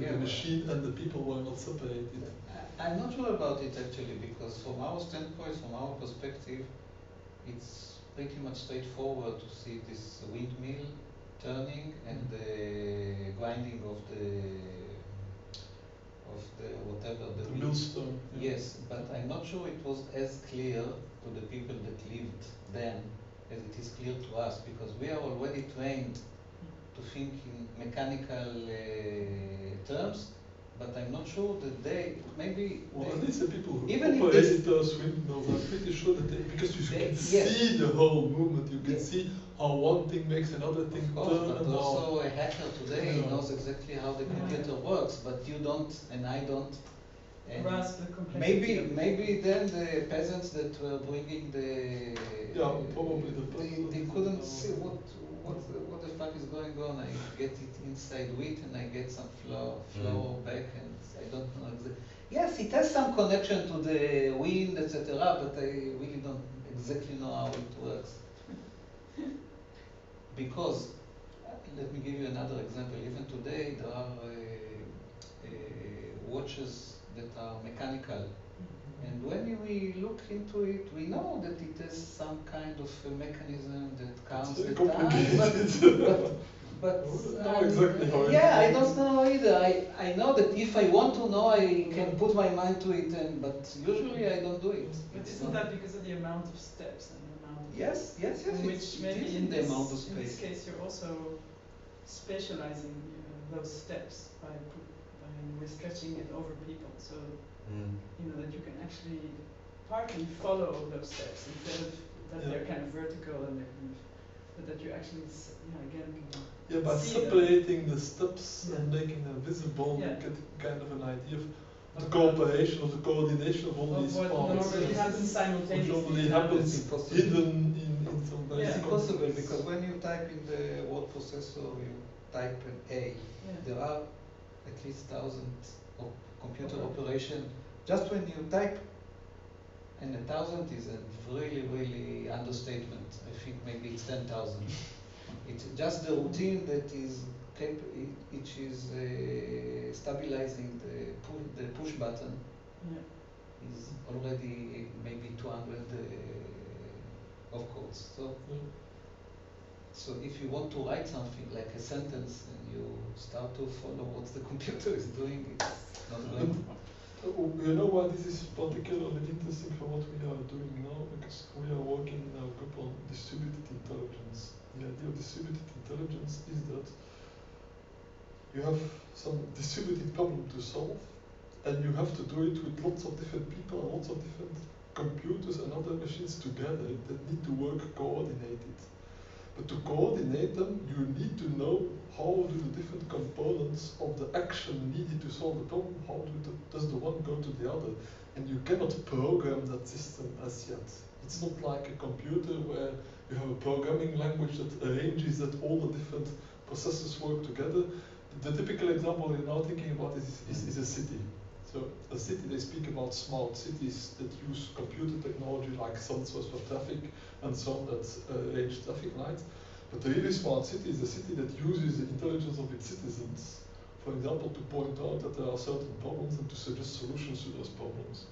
Speaker 4: Yeah,
Speaker 1: the
Speaker 4: but-
Speaker 1: machine and the people were not separated.
Speaker 4: I'm not sure about it actually, because from our standpoint, from our perspective, it's pretty much straightforward to see this windmill turning and the grinding of the whatever the
Speaker 1: The
Speaker 4: wheels.
Speaker 1: millstone. Yeah.
Speaker 4: Yes, but I'm not sure it was as clear to the people that lived then as it is clear to us, because we are already trained to think in mechanical terms, but I'm not sure that
Speaker 1: Well, at least the people who
Speaker 4: even if
Speaker 1: operated
Speaker 4: this-
Speaker 1: those windmills, I'm pretty sure that because you
Speaker 4: They-
Speaker 1: can
Speaker 4: yes.
Speaker 1: see the whole movement, you can
Speaker 4: Yes.
Speaker 1: see how one thing makes another thing
Speaker 4: Of course,
Speaker 1: turn
Speaker 4: but
Speaker 1: and how.
Speaker 4: also a hacker today
Speaker 1: Yeah.
Speaker 4: knows exactly how the computer works, but you don't and I don't. And
Speaker 3: grasp the complexity.
Speaker 4: maybe then the peasants that were bringing the
Speaker 1: Yeah, probably the
Speaker 4: they
Speaker 1: peasants
Speaker 4: couldn't
Speaker 1: didn't
Speaker 4: see
Speaker 1: know.
Speaker 4: what the fuck is going on. I get it inside wheat and I get some flour back and I don't know exactly. Yes, it has some connection to the wind, etc., but I really don't exactly know how it works. Because, let me give you another example. Even today, there are watches that are mechanical. And when we look into it, we know that it has some kind of a mechanism that counts
Speaker 1: It's
Speaker 4: the
Speaker 1: very
Speaker 4: time,
Speaker 1: complicated.
Speaker 4: but
Speaker 1: I wouldn't know exactly how it
Speaker 4: yeah, I
Speaker 1: works.
Speaker 4: don't know either. I know that if I want to know, I can put my mind to it, but usually I don't do it.
Speaker 3: But
Speaker 4: It's
Speaker 3: isn't
Speaker 4: not-
Speaker 3: that because of the amount of steps and the amount of
Speaker 4: Yes, yes, yes.
Speaker 3: in which
Speaker 4: it
Speaker 3: maybe
Speaker 4: is
Speaker 3: in
Speaker 4: the amount of
Speaker 3: in this
Speaker 4: space.
Speaker 3: case you're also specializing those steps by stretching it over people, so you know that you can actually partly follow those steps instead of that
Speaker 1: Yeah.
Speaker 3: they're kind of vertical and they're kind of, but that you actually again can
Speaker 1: Yeah, by
Speaker 3: see them.
Speaker 1: separating the steps
Speaker 3: Yeah.
Speaker 1: and making them visible,
Speaker 3: Yeah.
Speaker 1: you get kind of an idea of the
Speaker 3: Of-
Speaker 1: cooperation, of the coordination of all
Speaker 3: of
Speaker 1: these
Speaker 3: what
Speaker 1: parts.
Speaker 3: normally happens
Speaker 1: Which
Speaker 3: simultaneously.
Speaker 1: normally
Speaker 3: Now
Speaker 1: happens
Speaker 4: It's impossible.
Speaker 1: hidden in some very
Speaker 3: Yeah.
Speaker 4: It's
Speaker 1: secret
Speaker 4: impossible
Speaker 1: places.
Speaker 4: because when you type in the word processor, you type an A.
Speaker 3: Yeah.
Speaker 4: There are at least thousands of computer
Speaker 3: Okay.
Speaker 4: operation. Just when you type, and 1,000 is a really understatement. I think maybe it's 10,000. It's just the routine that is which is stabilizing the push button
Speaker 3: Yeah.
Speaker 4: is already maybe 200 of codes.
Speaker 1: Yeah.
Speaker 4: So if you want to write something like a sentence and you start to follow what the computer is doing, it's not going to.
Speaker 1: You know why this is particularly interesting for what we are doing now? Because we are working in our group on distributed intelligence. The idea of distributed intelligence is that you have some distributed problem to solve, and you have to do it with lots of different people and lots of different computers and other machines together that need to work coordinated. But to coordinate them, you need to know how do the different components of the action needed to solve the problem, how does the one go to the other. And you cannot program that system as yet. It's not like a computer where you have a programming language that arranges that all the different processes work together. The typical example you're now thinking about is a city. So a city, they speak about smart cities that use computer technology like sensors for traffic and so on that arrange traffic lights. But a really smart city is a city that uses the intelligence of its citizens, for example, to point out that there are certain problems and to suggest solutions to those problems.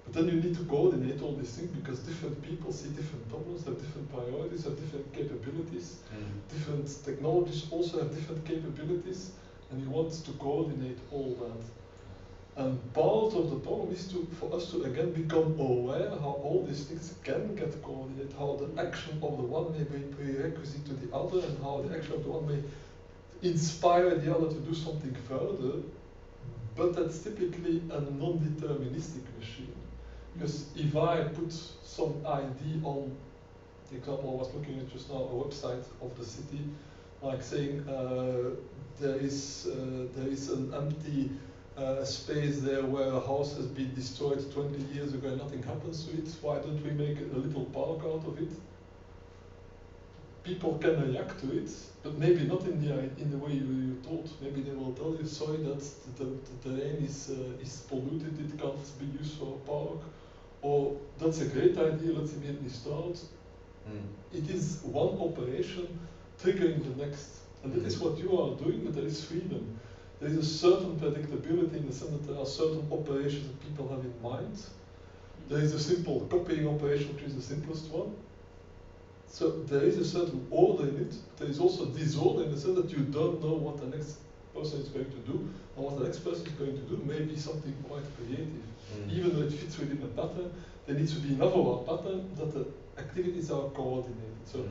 Speaker 1: But then you need to coordinate all these things because different people see different problems, have different priorities, have different capabilities. Different technologies also have different capabilities, and you want to coordinate all that. And part of the problem is for us to again become aware how all these things can get coordinated, how the action of the one may be prerequisite to the other, and how the action of the one may inspire the other to do something further. But that's typically a non-deterministic machine. Because if I put some ID on, the example I was looking at just now, a website of the city, like saying there is an empty space there where a house has been destroyed 20 years ago and nothing happens to it, why don't we make a little park out of it? People can react to it, but maybe not in the way you thought. Maybe they will tell you, sorry, that the terrain is polluted, it can't be used for a park. Or that's a great idea, let's immediately start. It is one operation triggering the next. And that is what you are doing, but there is freedom. there is a certain predictability in the sense that there are certain operations that people have in mind. There is a simple copying operation, which is the simplest one. So there is a certain order in it. There is also disorder in the sense that you don't know what the next person is going to do, and what the next person is going to do may be something quite creative. Even though it fits within a pattern, there needs to be enough of a pattern that the activities are coordinated. So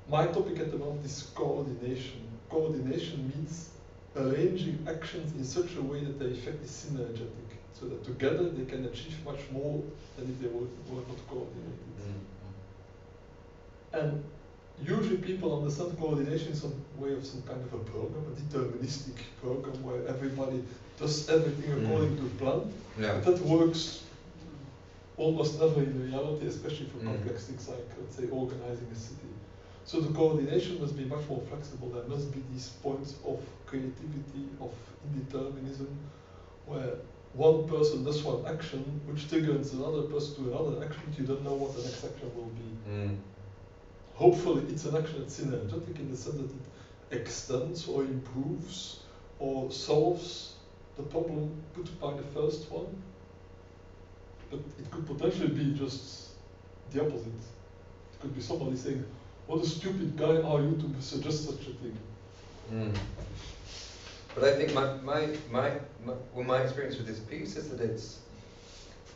Speaker 1: my topic at the moment is coordination. Coordination means arranging actions in such a way that the effect is synergetic, so that together they can achieve much more than if they were not coordinated. And usually people understand coordination in some way of some kind of a program, a deterministic program where everybody does everything according to plan.
Speaker 2: Yeah.
Speaker 1: But that works almost never in reality, especially for complex things like, let's say, organizing a city. So the coordination must be much more flexible. There must be these points of creativity, of indeterminism, where one person does one action, which triggers another person to another action, but you don't know what the next action will be. Hopefully it's an action that's synergetic in the sense that it extends or improves or solves the problem put by the first one. But it could potentially be just the opposite. It could be somebody saying, what a stupid guy are you to suggest such a thing?
Speaker 2: But I think my experience with this piece is that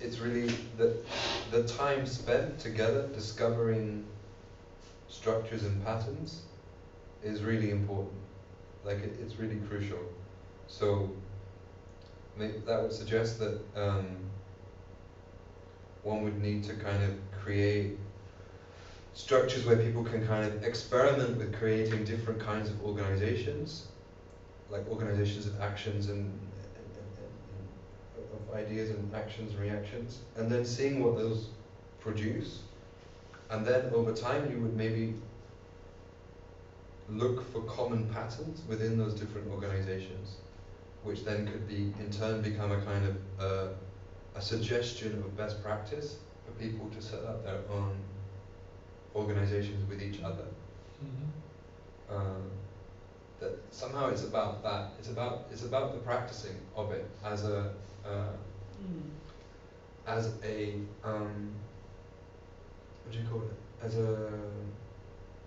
Speaker 2: it's really the time spent together discovering structures and patterns is really important. Like it's really crucial. So maybe that would suggest that one would need to kind of create structures where people can kind of experiment with creating different kinds of organizations, like organizations of actions and of ideas and actions and reactions, and then seeing what those produce. And then over time you would maybe look for common patterns within those different organizations, which then could be in turn become a kind of a suggestion of best practice for people to set up their own organizations with each other. That somehow it's about that. It's about the practicing of it as a what do you call it?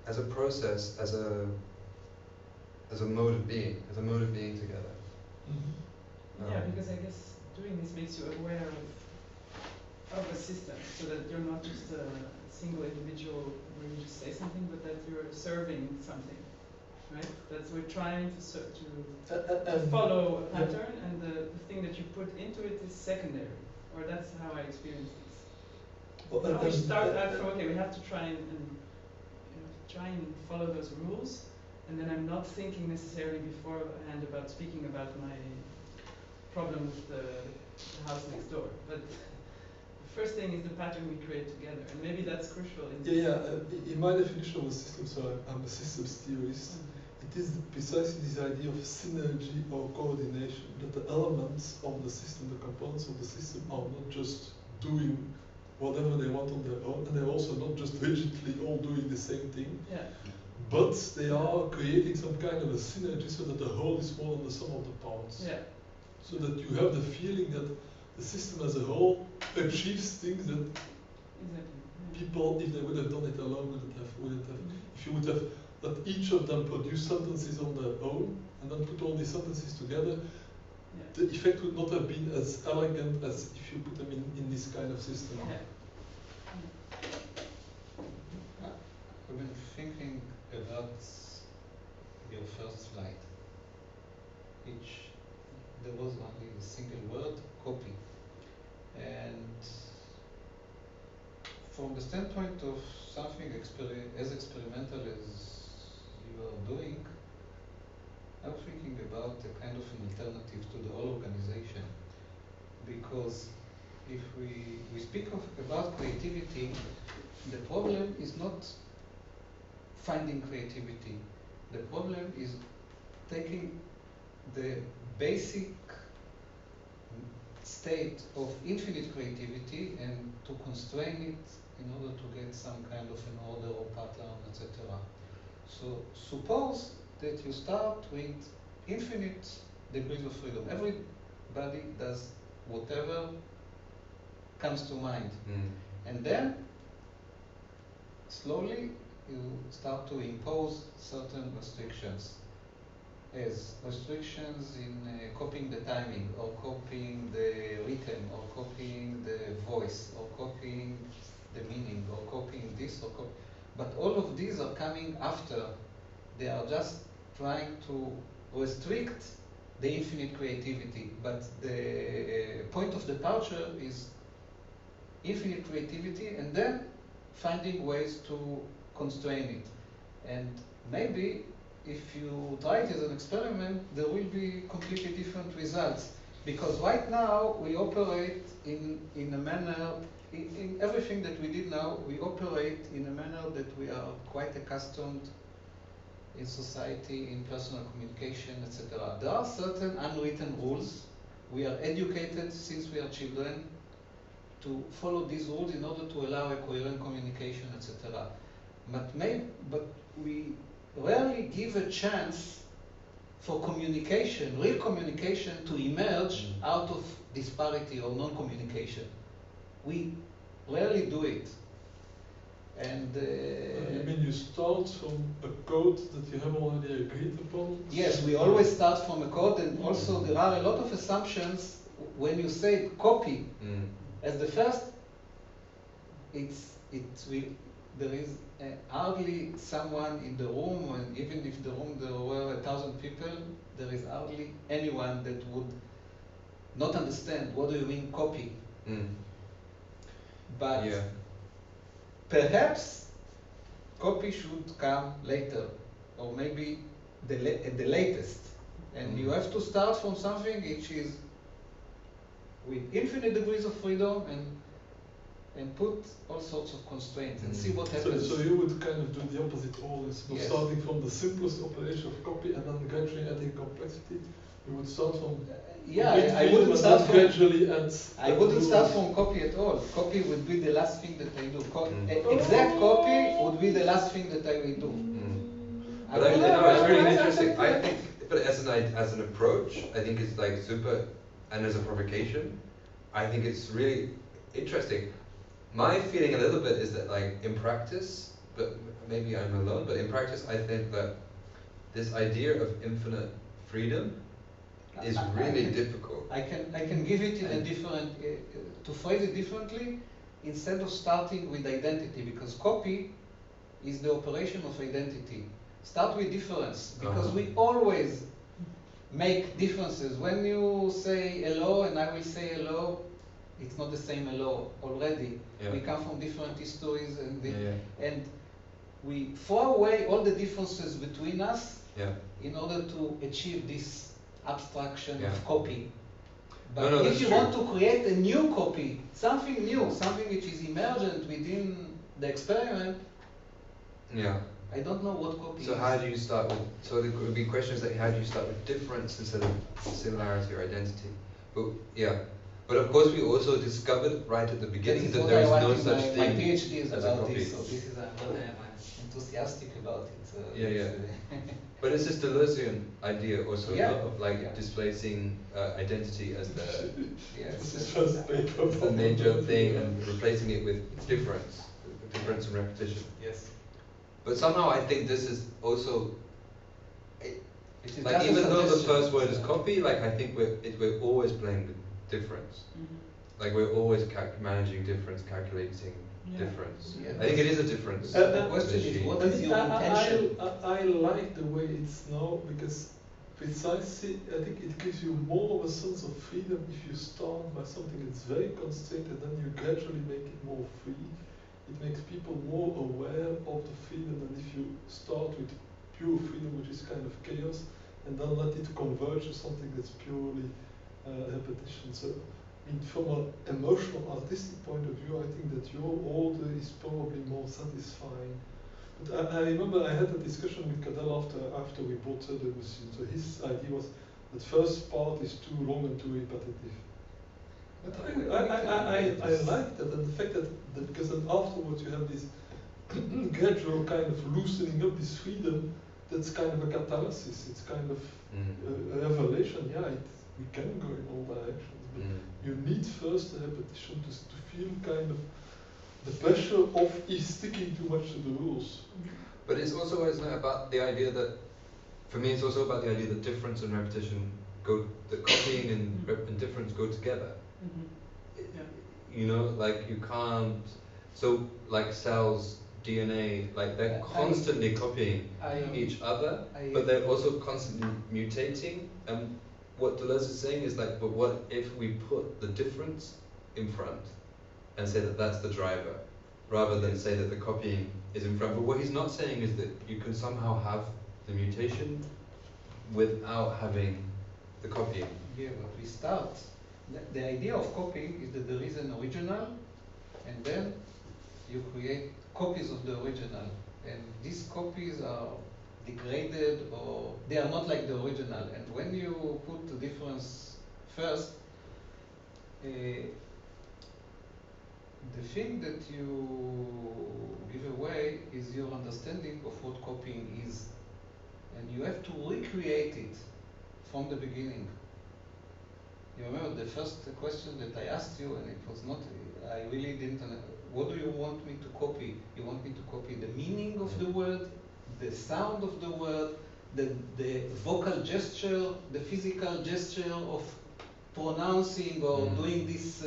Speaker 2: As a process, as a mode of being, together.
Speaker 3: Yeah, because I guess doing this makes you aware of a system, so that you're not just a single individual where you just say something, but that you're serving something, right? That's we're trying to follow a pattern, and the thing that you put into it is secondary, or that's how I experience this. Well, we start out from, okay, we have to try and follow those rules, and then I'm not thinking necessarily beforehand about speaking about my problem with the house next door, but the first thing is the pattern we create together, and maybe that's crucial in
Speaker 1: in my definition of a system, so I'm a systems theorist, it is precisely this idea of synergy or coordination, that the elements of the system, the components of the system are not just doing whatever they want on their own, and they're also not just rigidly all doing the same thing, but they are creating some kind of a synergy so that the whole is more than the sum of the parts. So that you have the feeling that the system as a whole achieves things that people, if they would have done it alone, wouldn't have. If you would have that each of them produce sentences on their own, and then put all these sentences together, the effect would not have been as elegant as if you put them in this kind of system.
Speaker 4: I've been thinking about your first slide, which there was only a single word, copy. And from the standpoint of something as experimental as you are doing, I'm thinking about a kind of an alternative to the whole organization. Because if we speak about creativity, the problem is not finding creativity. The problem is taking the basic state of infinite creativity and to constrain it in order to get some kind of an order or pattern, etc. So suppose that you start with infinite degrees of freedom. Everybody does whatever comes to mind. And then, slowly, you start to impose certain restrictions, as restrictions in copying the timing, or copying the rhythm, or copying the voice, or copying the meaning, or copying this, but all of these are coming after. They are just trying to restrict the infinite creativity, but the point of departure is infinite creativity, and then finding ways to constrain it. And maybe if you try it as an experiment, there will be completely different results. Because right now we operate in a manner, in everything that we did now, we operate in a manner that we are quite accustomed in society, in personal communication, etc. There are certain unwritten rules. We are educated since we are children to follow these rules in order to allow a coherent communication, etc. But we rarely give a chance for communication, real communication, to emerge out of disparity or non-communication. We rarely do it. And
Speaker 1: you mean you start from a code that you have already agreed upon?
Speaker 4: Yes, we always start from a code, and also there are a lot of assumptions when you say copy. As the first, there is hardly someone in the room, and even if the room there were 1,000 people, there is hardly anyone that would not understand what do you mean copy. But perhaps copy should come later, or maybe at the latest. And you have to start from something which is with infinite degrees of freedom, and put all sorts of constraints and see what happens.
Speaker 1: So you would kind of do the opposite always,
Speaker 4: Yes.
Speaker 1: starting from the simplest operation of copy and then gradually adding complexity. You would start from
Speaker 4: I wouldn't start from
Speaker 1: gradually add.
Speaker 4: I wouldn't start from copy at all. Copy would be the last thing that I do. Exact copy would be the last thing that I will do.
Speaker 2: But I know it's really interesting. I think, but as an approach, I think it's like super, and as a provocation, I think it's really interesting. My feeling a little bit is that, like, in practice, but maybe I'm alone, but in practice I think that this idea of infinite freedom is really difficult.
Speaker 4: I can give it in a different, to phrase it differently, instead of starting with identity, because copy is the operation of identity. Start with difference, because we always make differences. When you say hello and I will say hello, it's not the same hello already. We come from different histories, and we throw away all the differences between us in order to achieve this abstraction of copy. But if you want to create a new copy, something new, something which is emergent within the experiment, I don't know what copy
Speaker 2: So
Speaker 4: is.
Speaker 2: how do you start with, so there would be questions like, how do you start with difference instead of similarity or identity? But of course we also discovered right at the beginning that there is no such thing
Speaker 4: my PhD is
Speaker 2: as a
Speaker 4: about
Speaker 2: copy.
Speaker 4: this, so this is what I am enthusiastic about it.
Speaker 2: But it's this Deleuzean idea also of like
Speaker 4: Yeah.
Speaker 2: displacing identity as
Speaker 1: This is first paper.
Speaker 2: the major thing and replacing it with difference and repetition.
Speaker 4: Yes.
Speaker 2: But somehow I think this is also,
Speaker 4: It is
Speaker 2: like,
Speaker 4: just a
Speaker 2: even though the
Speaker 4: suggestion.
Speaker 2: first word is copy, like I think we're always playing with difference. Like we're always managing difference, calculating difference.
Speaker 4: Yeah.
Speaker 2: I think it is a difference.
Speaker 4: The question is,
Speaker 2: machine.
Speaker 4: what is your intention?
Speaker 1: I like the way it's now, because precisely I think it gives you more of a sense of freedom if you start by something that's very constrained and then you gradually make it more free. It makes people more aware of the freedom than if you start with pure freedom, which is kind of chaos, and then let it converge to something that's purely repetition. So, I mean, from an emotional, artistic point of view, I think that your order is probably more satisfying. But I remember I had a discussion with Cadell after we bought the machine. So his idea was that first part is too long and too repetitive. But I like that, and the fact that because then afterwards you have this gradual kind of loosening up this freedom that's kind of a catalysis. It's kind of
Speaker 2: Mm.
Speaker 1: a revelation. Yeah, we can go in all directions, but
Speaker 2: Mm.
Speaker 1: you need first a repetition to feel kind of the pressure of sticking too much to the rules.
Speaker 2: But it's also, isn't it, about the idea that, for me, it's also about the idea that difference and repetition go, that copying and difference go together. You know, like you can't, so like cells, DNA, like they're constantly copying each other, but they're also constantly mutating. And what Deleuze is saying is like, but what if we put the difference in front and say that that's the driver, rather than say that the copying is in front? But what he's not saying is that you can somehow have the mutation without having the copying.
Speaker 4: Yeah, but we start. The idea of copying is that there is an original, and then you create copies of the original. And these copies are degraded, or they are not like the original. And when you put the difference first, the thing that you give away is your understanding of what copying is. And you have to recreate it from the beginning. You remember the first question that I asked you, and it was not, I really didn't, what do you want me to copy? You want me to copy the meaning of the word, the sound of the word, the vocal gesture, the physical gesture of pronouncing or doing this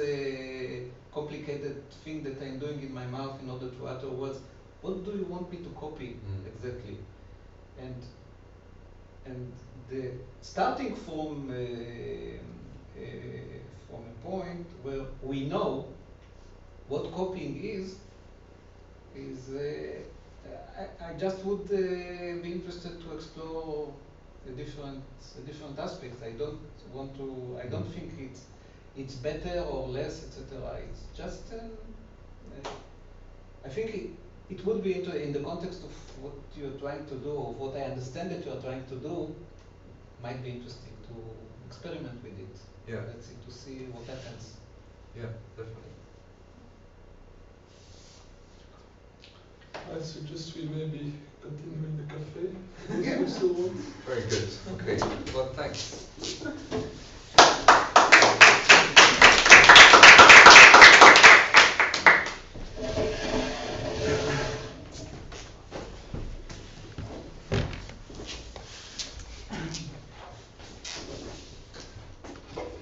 Speaker 4: complicated thing that I'm doing in my mouth in order to utter words. What do you want me to copy exactly? And the starting from a point where we know what copying is I just would be interested to explore the different aspects. I don't think it's better or less, etc. It's just I think it would be in the context of what you're trying to do, or what I understand that you're trying to do, might be interesting to experiment with it.
Speaker 2: Yeah.
Speaker 4: Let's see, to see what happens.
Speaker 2: Yeah, definitely.
Speaker 1: I suggest we maybe continue in the cafe. Those who still want.
Speaker 2: Very good. Okay. Well, thanks.